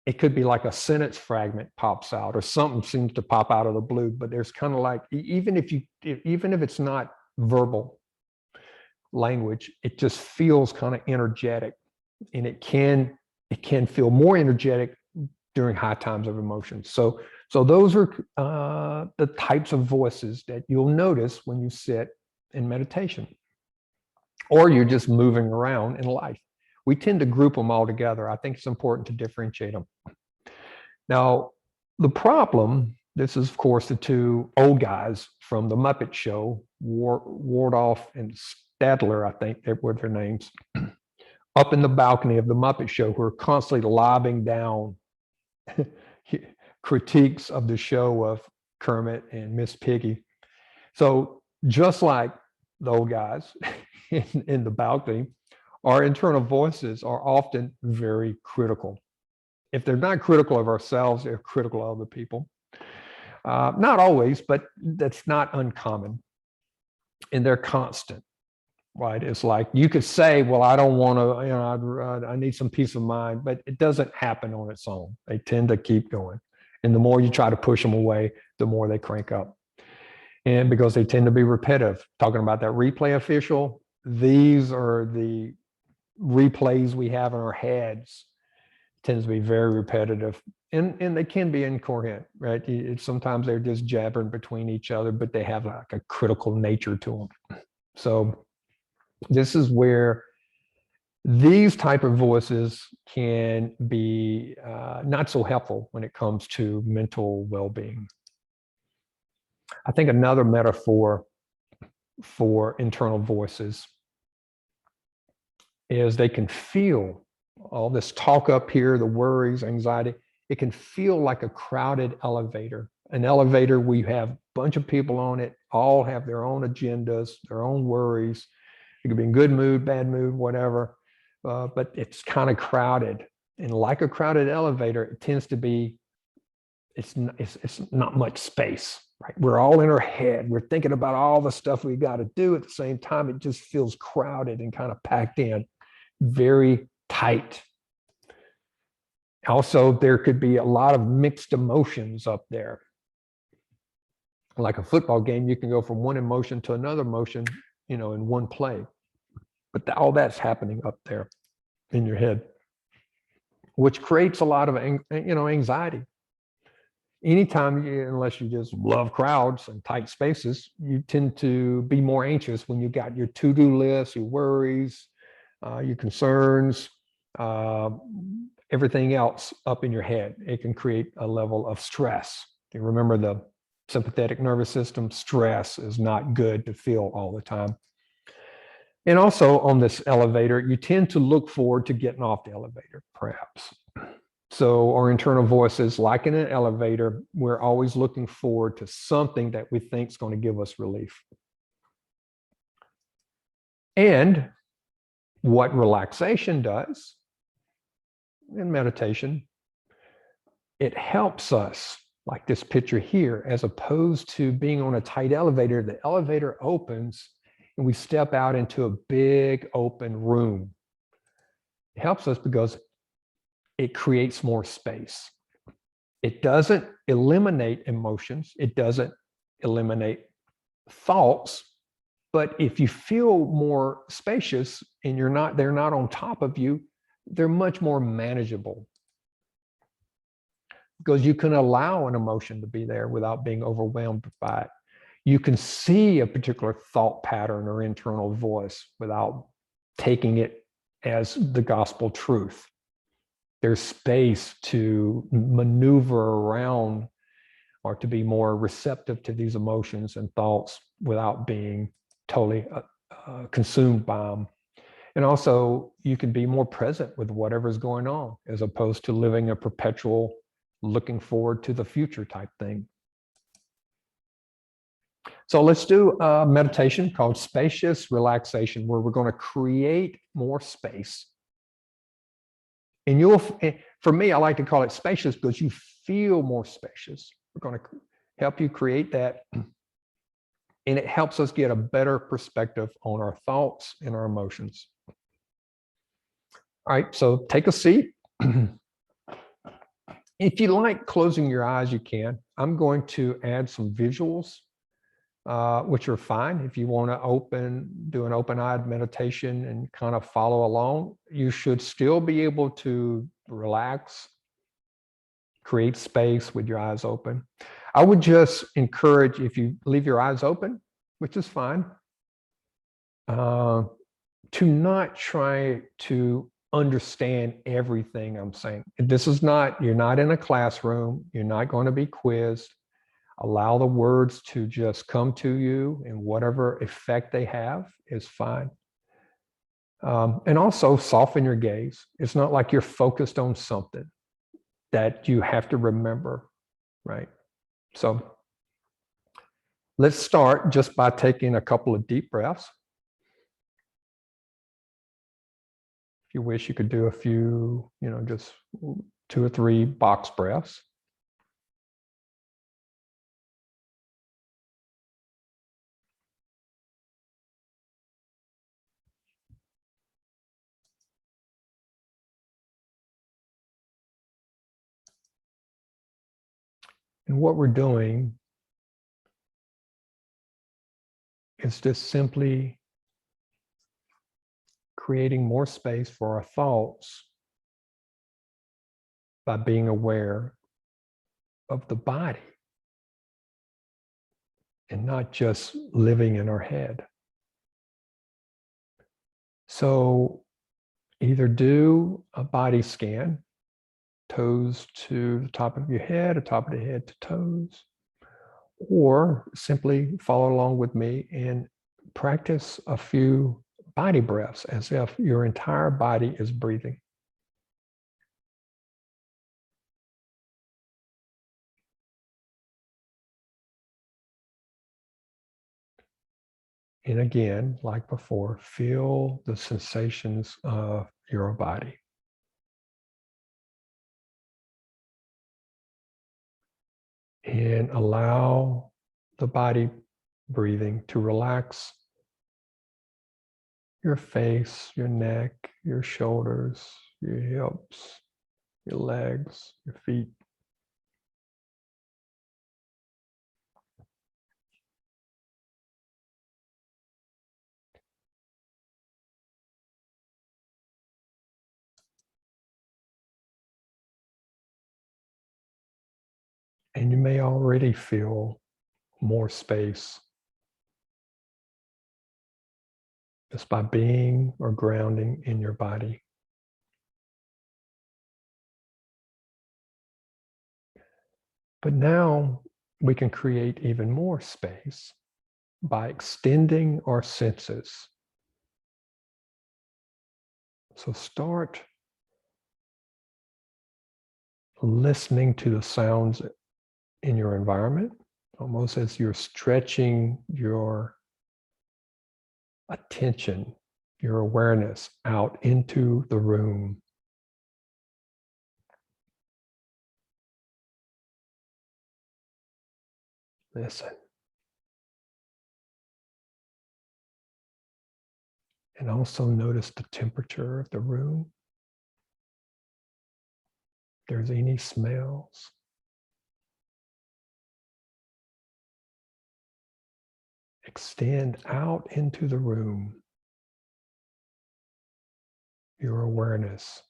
It could be like a sentence fragment pops out, or something seems to pop out of the blue, but there's kind of like, even if it's not verbal language, it just feels kind of energetic, and it can feel more energetic during high times of emotion. So those are the types of voices that you'll notice when you sit in meditation, or you're just moving around in life. We tend to group them all together. I think it's important to differentiate them. Now, the problem, this is, of course, the two old guys from the Muppet Show, Wardolph and Stadler, I think they were their names, up in the balcony of the Muppet Show, who are constantly lobbing down critiques of the show of Kermit and Miss Piggy. So just like the old guys in the balcony, our internal voices are often very critical. If they're not critical of ourselves, they're critical of other people. Not always, but that's not uncommon. And they're constant, right? It's like you could say, well, I don't want to, I need some peace of mind, but it doesn't happen on its own. They tend to keep going. And the more you try to push them away, the more they crank up. And because they tend to be repetitive, talking about that replay official, these are the replays we have in our heads. Tends to be very repetitive, and they can be incoherent, right? Sometimes they're just jabbering between each other, but they have like a critical nature to them. So this is where these type of voices can be not so helpful when it comes to mental well-being. I think another metaphor for internal voices is they can feel all this talk up here, the worries, anxiety. It can feel like a crowded elevator. An elevator, we have a bunch of people on it, all have their own agendas, their own worries. It could be in good mood, bad mood, whatever, but it's kind of crowded. And like a crowded elevator, it tends to be, it's not much space, right? We're all in our head. We're thinking about all the stuff we got to do at the same time. It just feels crowded and kind of packed in, very tight. Also, there could be a lot of mixed emotions up there. Like a football game, you can go from one emotion to another emotion, in one play. But all that's happening up there in your head, which creates a lot of, anxiety. Anytime, unless you just love crowds and tight spaces, you tend to be more anxious when you got your to-do list, your worries, your concerns, everything else up in your head. It can create a level of stress. You remember the sympathetic nervous system, stress is not good to feel all the time. And also on this elevator, you tend to look forward to getting off the elevator, perhaps. So our internal voices, like in an elevator, we're always looking forward to something that we think is going to give us relief. And what relaxation does in meditation, it helps us, like this picture here, as opposed to being on a tight elevator. The elevator opens and we step out into a big open room. It helps us because it creates more space. It doesn't eliminate emotions. It doesn't eliminate thoughts. But if you feel more spacious and they're not on top of you, they're much more manageable, because you can allow an emotion to be there without being overwhelmed by it. You can see a particular thought pattern or internal voice without taking it as the gospel truth. There's space to maneuver around or to be more receptive to these emotions and thoughts without being totally consumed by them. And also, you can be more present with whatever's going on, as opposed to living a perpetual looking forward to the future type thing. So let's do a meditation called spacious relaxation, where we're going to create more space. And for me, I like to call it spacious because you feel more spacious. We're going to help you create that. And it helps us get a better perspective on our thoughts and our emotions. All right, so take a seat. If you like closing your eyes, you can. I'm going to add some visuals, which are fine. If you want to do an open-eyed meditation and kind of follow along, you should still be able to relax, create space with your eyes open. I would just encourage, if you leave your eyes open, which is fine, to not try to understand everything I'm saying. You're not in a classroom. You're not going to be quizzed. Allow the words to just come to you, and whatever effect they have is fine. And also soften your gaze. It's not like you're focused on something that you have to remember, right? So let's start just by taking a couple of deep breaths. If you wish, you could do a few, just 2 or 3 box breaths. And what we're doing is just simply creating more space for our thoughts by being aware of the body and not just living in our head. So either do a body scan, toes to the top of your head, or top of the head to toes, or simply follow along with me and practice a few body breaths as if your entire body is breathing. And again, like before, feel the sensations of your body. And allow the body breathing to relax your face, your neck, your shoulders, your hips, your legs, your feet. And you may already feel more space just by being or grounding in your body. But now we can create even more space by extending our senses. So start listening to the sounds in your environment, almost as you're stretching your attention, your awareness out into the room. Listen. And also notice the temperature of the room. If there's any smells. Extend out into the room your awareness.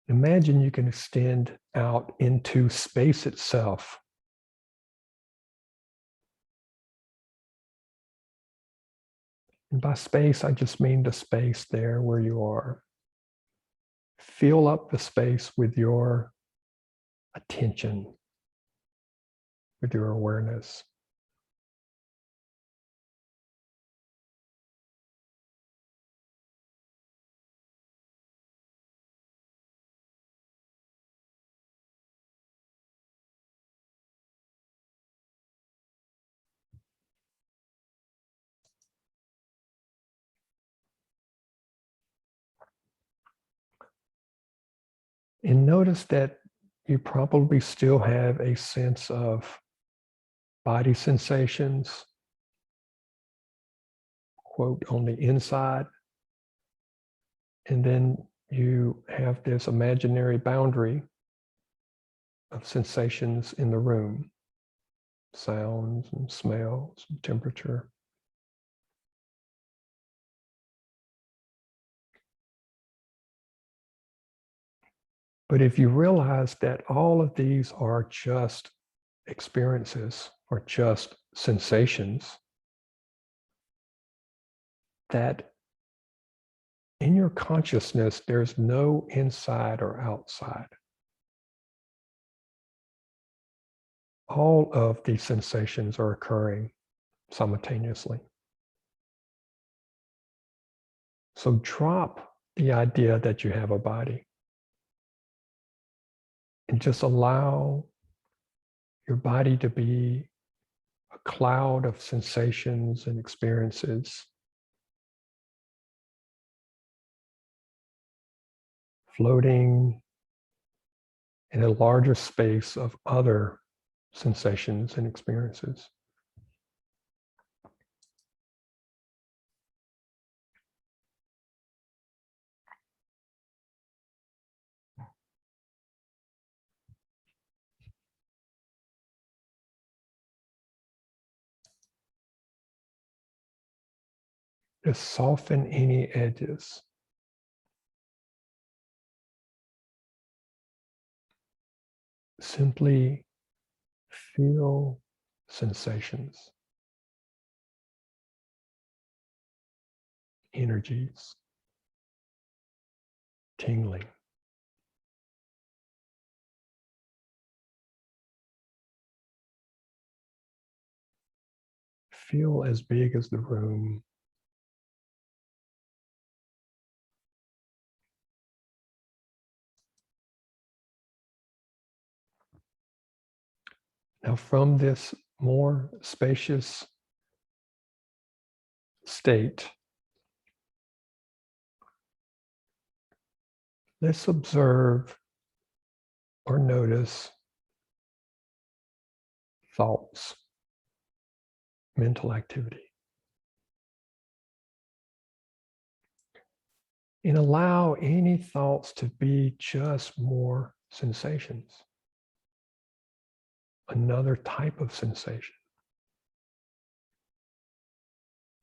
Imagine you can extend out into space itself. And by space, I just mean the space there where you are. fill up the space with your attention, with your awareness. And notice that you probably still have a sense of body sensations, quote, on the inside. And then you have this imaginary boundary of sensations in the room, sounds and smells and temperature. But if you realize that all of these are just experiences or just sensations, that in your consciousness, there's no inside or outside. All of these sensations are occurring simultaneously. So drop the idea that you have a body and just allow your body to be a cloud of sensations and experiences floating in a larger space of other sensations and experiences. Just soften any edges. Simply feel sensations, energies, tingling. Feel as big as the room. Now, from this more spacious state, let's observe or notice thoughts, mental activity. And allow any thoughts to be just more sensations, another type of sensation.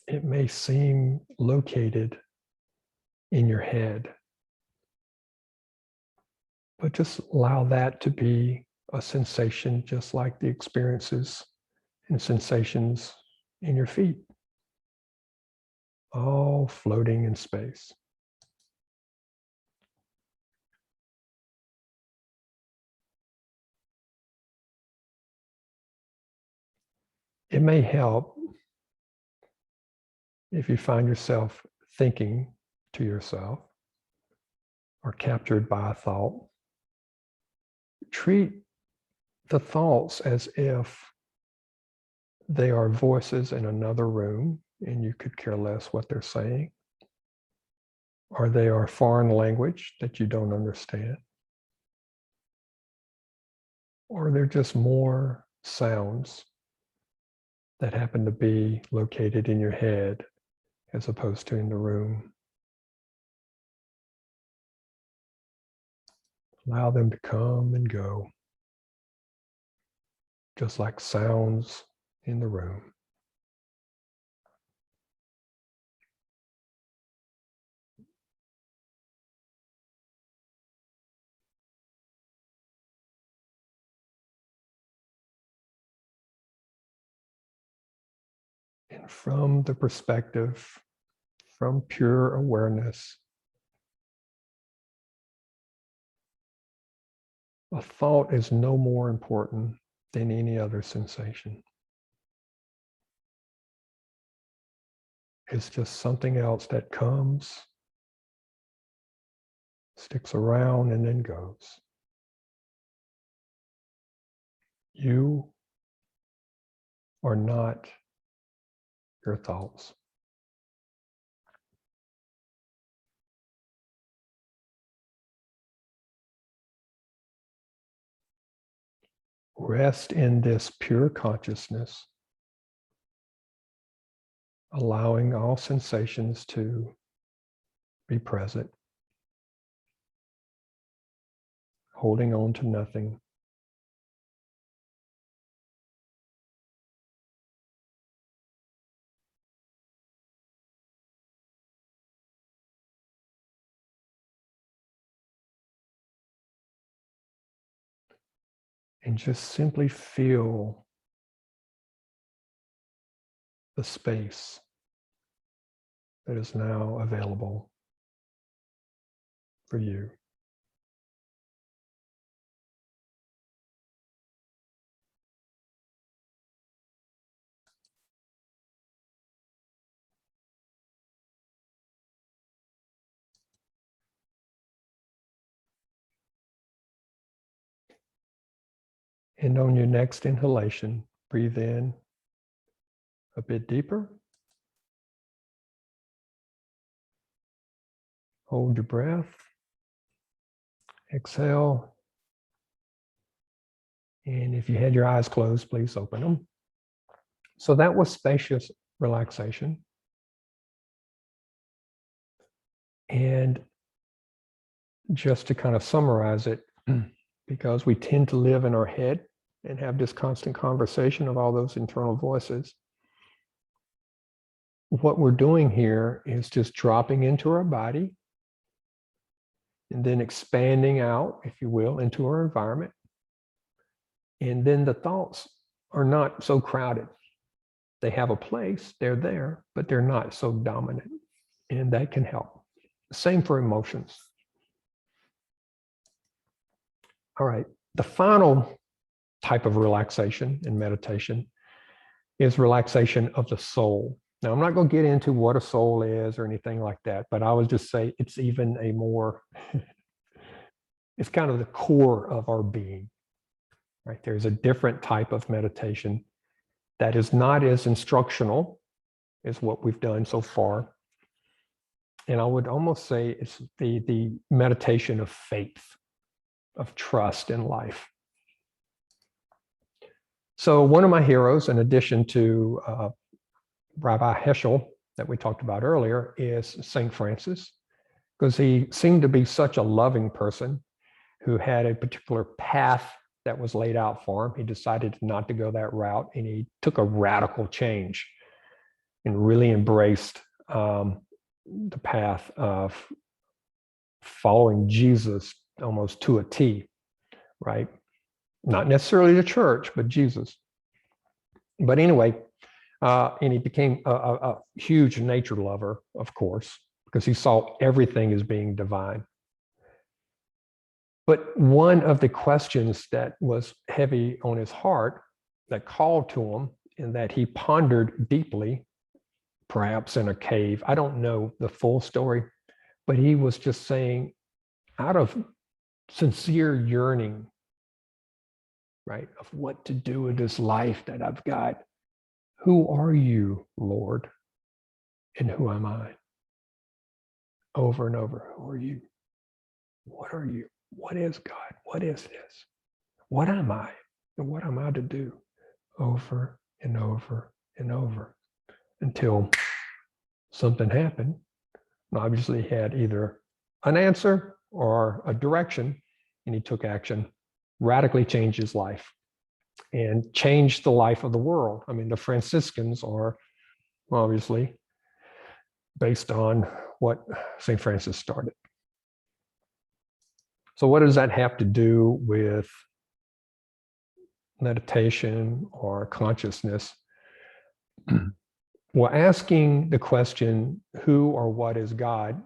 It may seem located in your head, but just allow that to be a sensation, just like the experiences and sensations in your feet, all floating in space. It may help if you find yourself thinking to yourself or captured by a thought. Treat the thoughts as if they are voices in another room and you could care less what they're saying, or they are foreign language that you don't understand, or they're just more sounds that happen to be located in your head as opposed to in the room. Allow them to come and go, just like sounds in the room. And from the perspective, from pure awareness, A thought is no more important than any other sensation. It's just something else that comes, sticks around, and then goes. You are not your thoughts. Rest in this pure consciousness, allowing all sensations to be present, holding on to nothing. And just simply feel the space that is now available for you. And on your next inhalation, breathe in a bit deeper. Hold your breath. Exhale. And if you had your eyes closed, please open them. So that was spacious relaxation. And just to kind of summarize it, because we tend to live in our head and have this constant conversation of all those internal voices, what we're doing here is just dropping into our body and then expanding out, if you will, into our environment. And then the thoughts are not so crowded. They have a place, they're there, but they're not so dominant. And that can help. Same for emotions. All right, the final type of relaxation in meditation is relaxation of the soul. Now, I'm not going to get into what a soul is or anything like that, but I would just say it's even a more, it's kind of the core of our being, right? There's a different type of meditation that is not as instructional as what we've done so far. And I would almost say it's the meditation of faith, of trust in life. So one of my heroes, in addition to Rabbi Heschel that we talked about earlier, is St. Francis, because he seemed to be such a loving person who had a particular path that was laid out for him. He decided not to go that route, and he took a radical change and really embraced the path of following Jesus almost to a T, right? Not necessarily the church, but Jesus. But anyway, and he became a huge nature lover, of course, because he saw everything as being divine. But one of the questions that was heavy on his heart, that called to him, and that he pondered deeply, perhaps in a cave, I don't know the full story, but he was just saying, out of sincere yearning, right, of what to do with this life that I've got, who are you, Lord? And who am I? Over and over, who are you? What are you? What is God? What is this? What am I? And what am I to do? Over and over and over until something happened. And obviously, he had either an answer or a direction, and he took action, radically changed his life, and changed the life of the world. I mean, the Franciscans are obviously based on what St. Francis started. So what does that have to do with meditation or consciousness? Well, asking the question, who or what is God,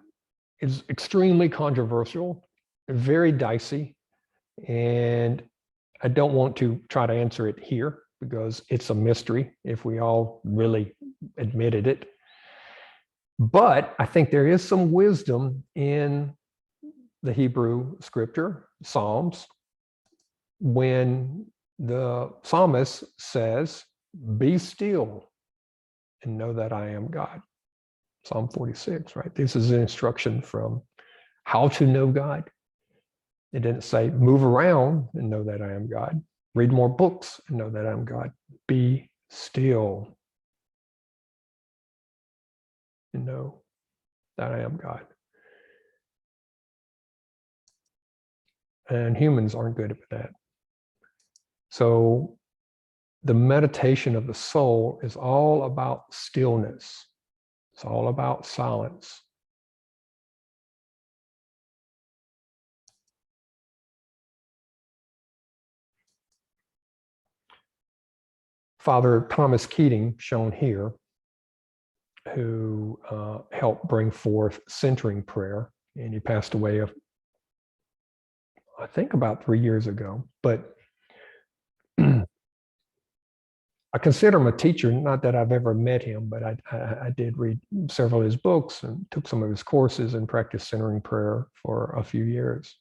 is extremely controversial, very dicey, And I don't want to try to answer it here because it's a mystery if we all really admitted it. But I think there is some wisdom in the Hebrew scripture, Psalms, when the psalmist says, "Be still and know that I am God." Psalm 46, right? This is an instruction from how to know God. It didn't say move around and know that I am God. Read more books and know that I'm God. Be still and know that I am God. And humans aren't good at that. So the meditation of the soul is all about stillness. It's all about silence. Father Thomas Keating, shown here, who helped bring forth centering prayer, and he passed away, I think, about 3 years ago. But I consider him a teacher, not that I've ever met him, but I did read several of his books and took some of his courses and practiced centering prayer for a few years.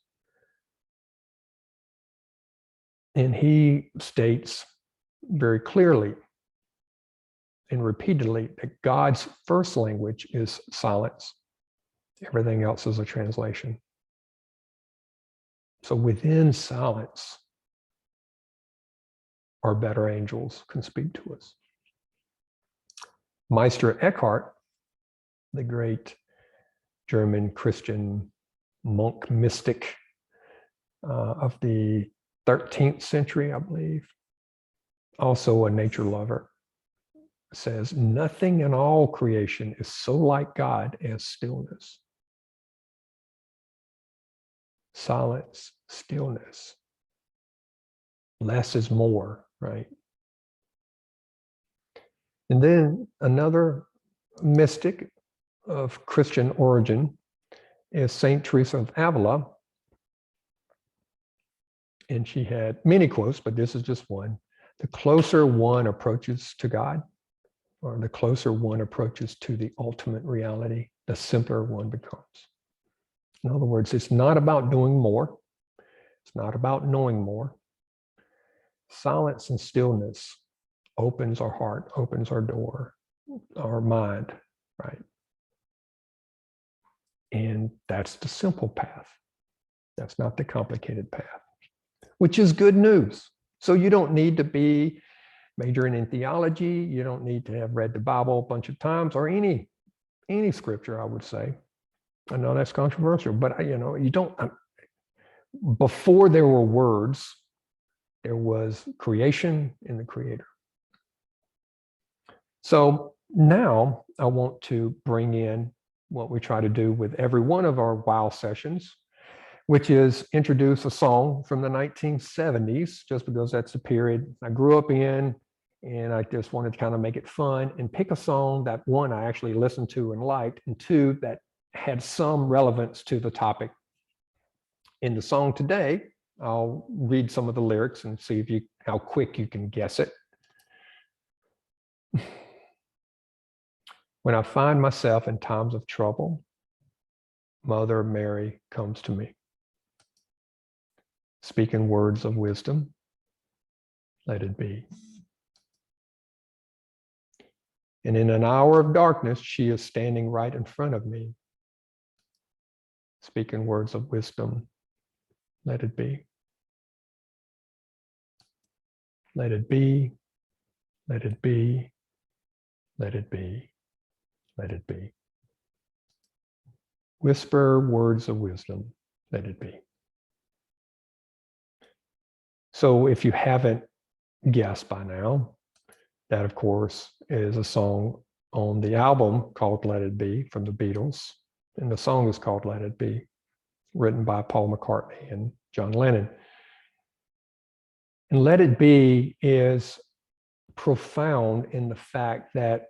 And he states very clearly and repeatedly that God's first language is silence. Everything else is a translation. So within silence, our better angels can speak to us. Meister Eckhart, the great German Christian monk mystic of the 13th century, I believe, also a nature lover, says, nothing in all creation is so like God as stillness. Silence, stillness. Less is more, right? And then another mystic of Christian origin is Saint Teresa of Avila. And she had many quotes, but this is just one. The closer one approaches to God, or the closer one approaches to the ultimate reality, the simpler one becomes. In other words, it's not about doing more. It's not about knowing more. Silence and stillness opens our heart, opens our door, our mind, right? And that's the simple path. That's not the complicated path, which is good news. So you don't need to be majoring in theology. You don't need to have read the Bible a bunch of times, or any scripture, I would say. I know that's controversial, but you don't. Before there were words, there was creation and the Creator. So now I want to bring in what we try to do with every one of our WOW sessions, which is introduce a song from the 1970s, just because that's the period I grew up in, and I just wanted to kind of make it fun and pick a song that, one, I actually listened to and liked, and two, that had some relevance to the topic. In the song today, I'll read some of the lyrics and see how quick you can guess it. When I find myself in times of trouble, Mother Mary comes to me, speaking words of wisdom. Let it be. And in an hour of darkness, she is standing right in front of me, speaking words of wisdom. Let it be. Let it be. Let it be. Let it be. Let it be. Whisper words of wisdom. Let it be. So if you haven't guessed by now, that, of course, is a song on the album called Let It Be from the Beatles. And the song is called Let It Be, written by Paul McCartney and John Lennon. And Let It Be is profound in the fact that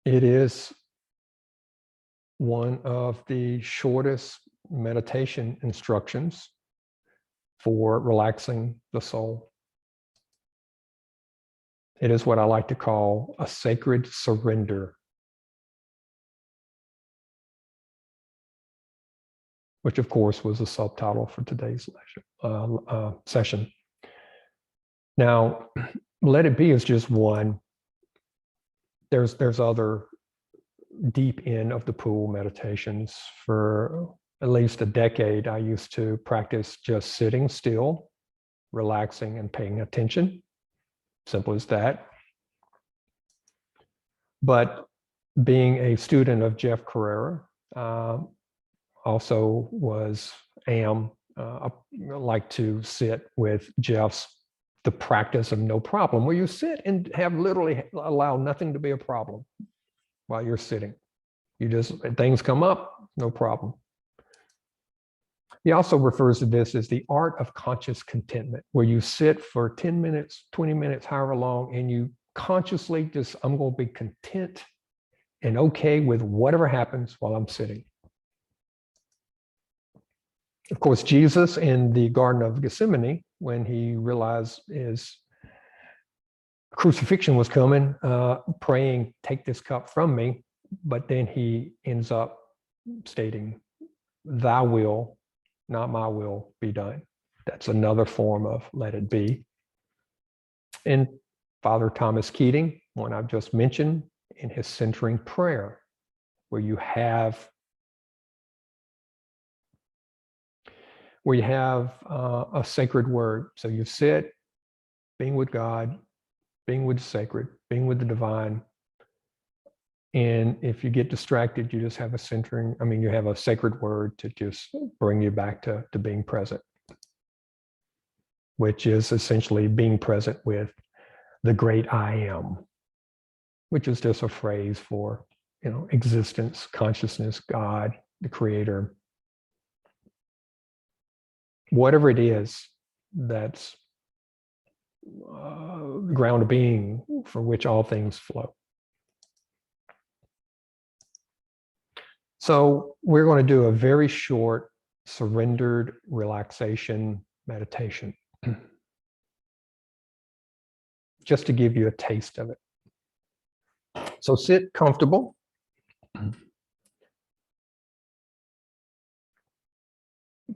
it is one of the shortest meditation instructions for relaxing the soul. It is what I like to call a sacred surrender, which of course was a subtitle for today's session. Now, Let It Be is just one. There's other deep end of the pool meditations. For at least a decade, I used to practice just sitting still, relaxing, and paying attention. Simple as that. But being a student of Jeff Carrera, also like to sit with Jeff's The Practice of No Problem, where you sit and have literally allow nothing to be a problem while you're sitting. You just, things come up, no problem. He also refers to this as the art of conscious contentment, where you sit for 10 minutes, 20 minutes, however long, and you consciously just, I'm going to be content and okay with whatever happens while I'm sitting. Of course, Jesus in the Garden of Gethsemane, when he realized his crucifixion was coming, praying, take this cup from me, but then he ends up stating, thy will, not my will, be done. That's another form of let it be. And Father Thomas Keating, one I've just mentioned, in his centering prayer, where you have a sacred word. So you sit, being with God, being with the sacred, being with the divine. And if you get distracted, you just have you have a sacred word to just bring you back to being present, which is essentially being present with the great I am, which is just a phrase for, existence, consciousness, God, the creator. Whatever it is that's the ground of being for which all things flow. So we're going to do a very short surrendered relaxation meditation, just to give you a taste of it. So sit comfortable.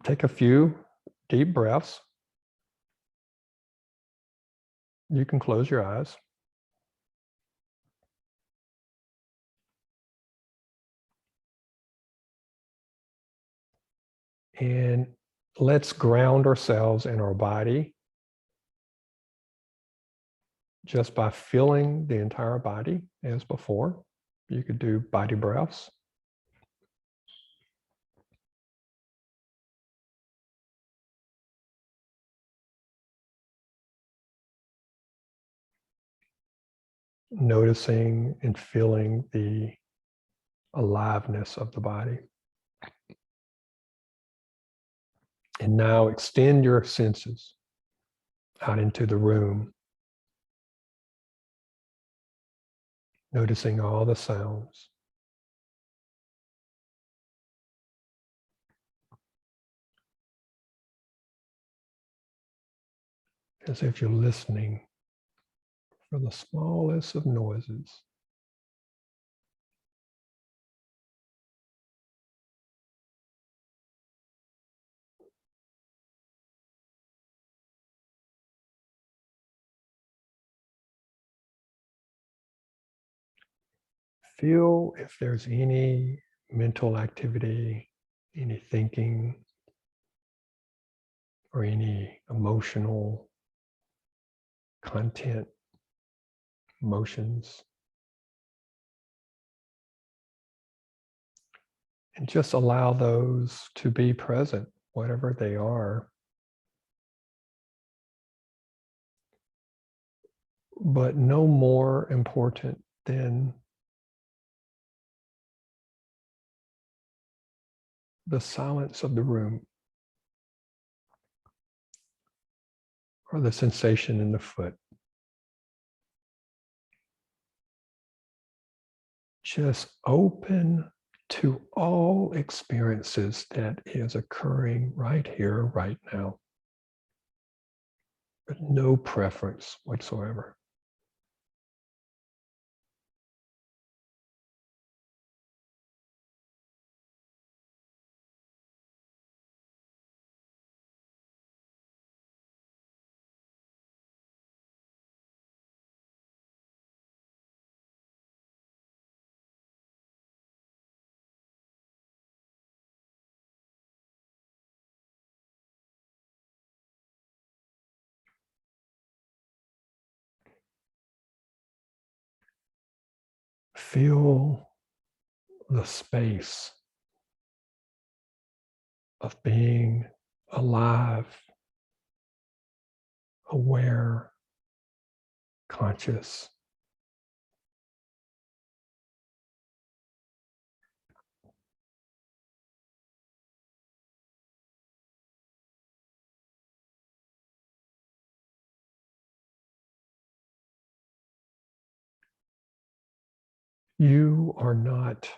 Take a few deep breaths. You can close your eyes. And let's ground ourselves in our body just by feeling the entire body as before. You could do body breaths. Noticing and feeling the aliveness of the body. And now extend your senses out into the room, noticing all the sounds. As if you're listening for the smallest of noises. Feel if there's any mental activity, any thinking, or any emotional content, emotions. And just allow those to be present, whatever they are. But no more important than the silence of the room or the sensation in the foot. Just open to all experiences that is occurring right here, right now, with no preference whatsoever. Feel the space of being alive, aware, conscious. You are not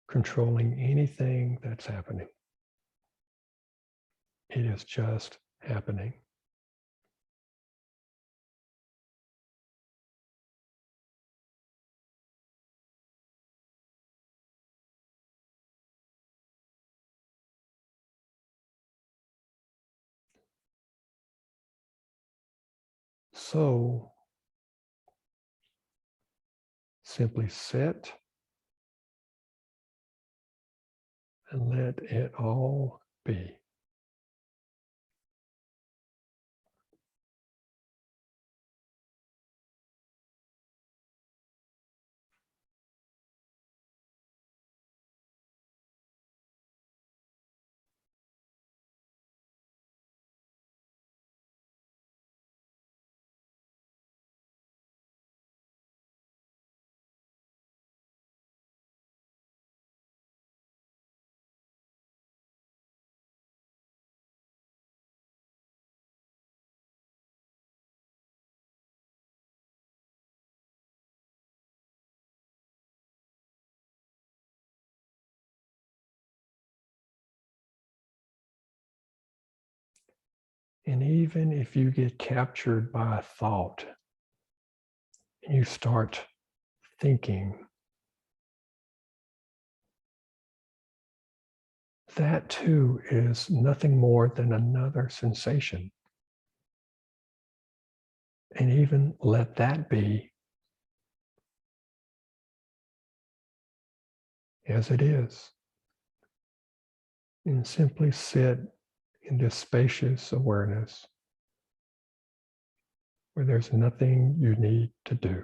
controlling anything that's happening. It is just happening. So simply sit and let it all be. And even if you get captured by a thought, and you start thinking, that too is nothing more than another sensation. And even let that be as it is. And simply sit in this spacious awareness where there's nothing you need to do.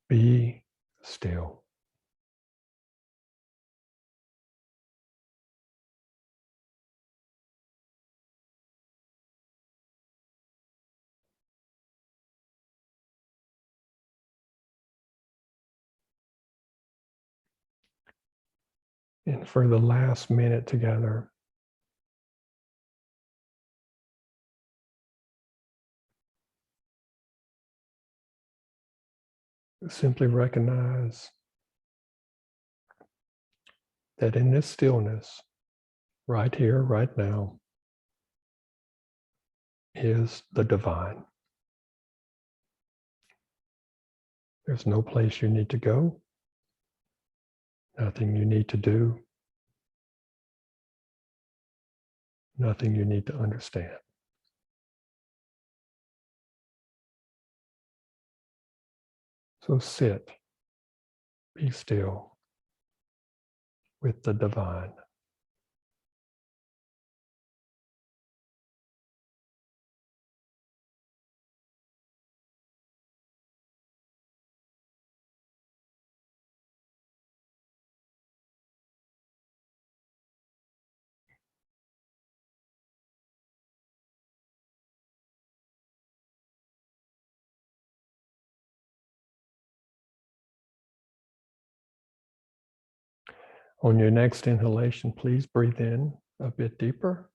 Be still. And for the last minute together, simply recognize that in this stillness, right here, right now, is the divine. There's no place you need to go, nothing you need to do, nothing you need to understand. So sit, be still with the divine. On your next inhalation, please breathe in a bit deeper.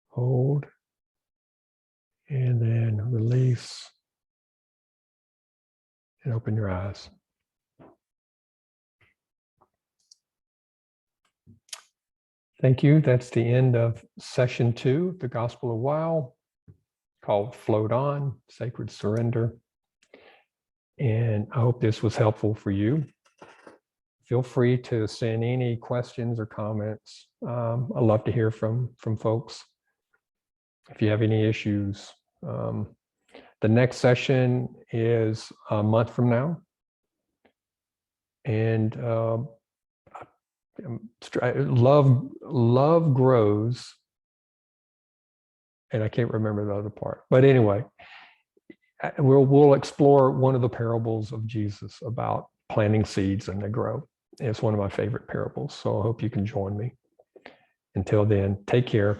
Hold. And then release. And open your eyes. Thank you. That's the end of session 2, the Gospel of Wow, called Float On, Sacred Surrender. And I hope this was helpful for you. Feel free to send any questions or comments. I love to hear from folks. If you have any issues, the next session is a month from now. And love grows. And I can't remember the other part. But anyway, we'll explore one of the parables of Jesus about planting seeds and they grow. It's one of my favorite parables. So I hope you can join me. Until then, take care.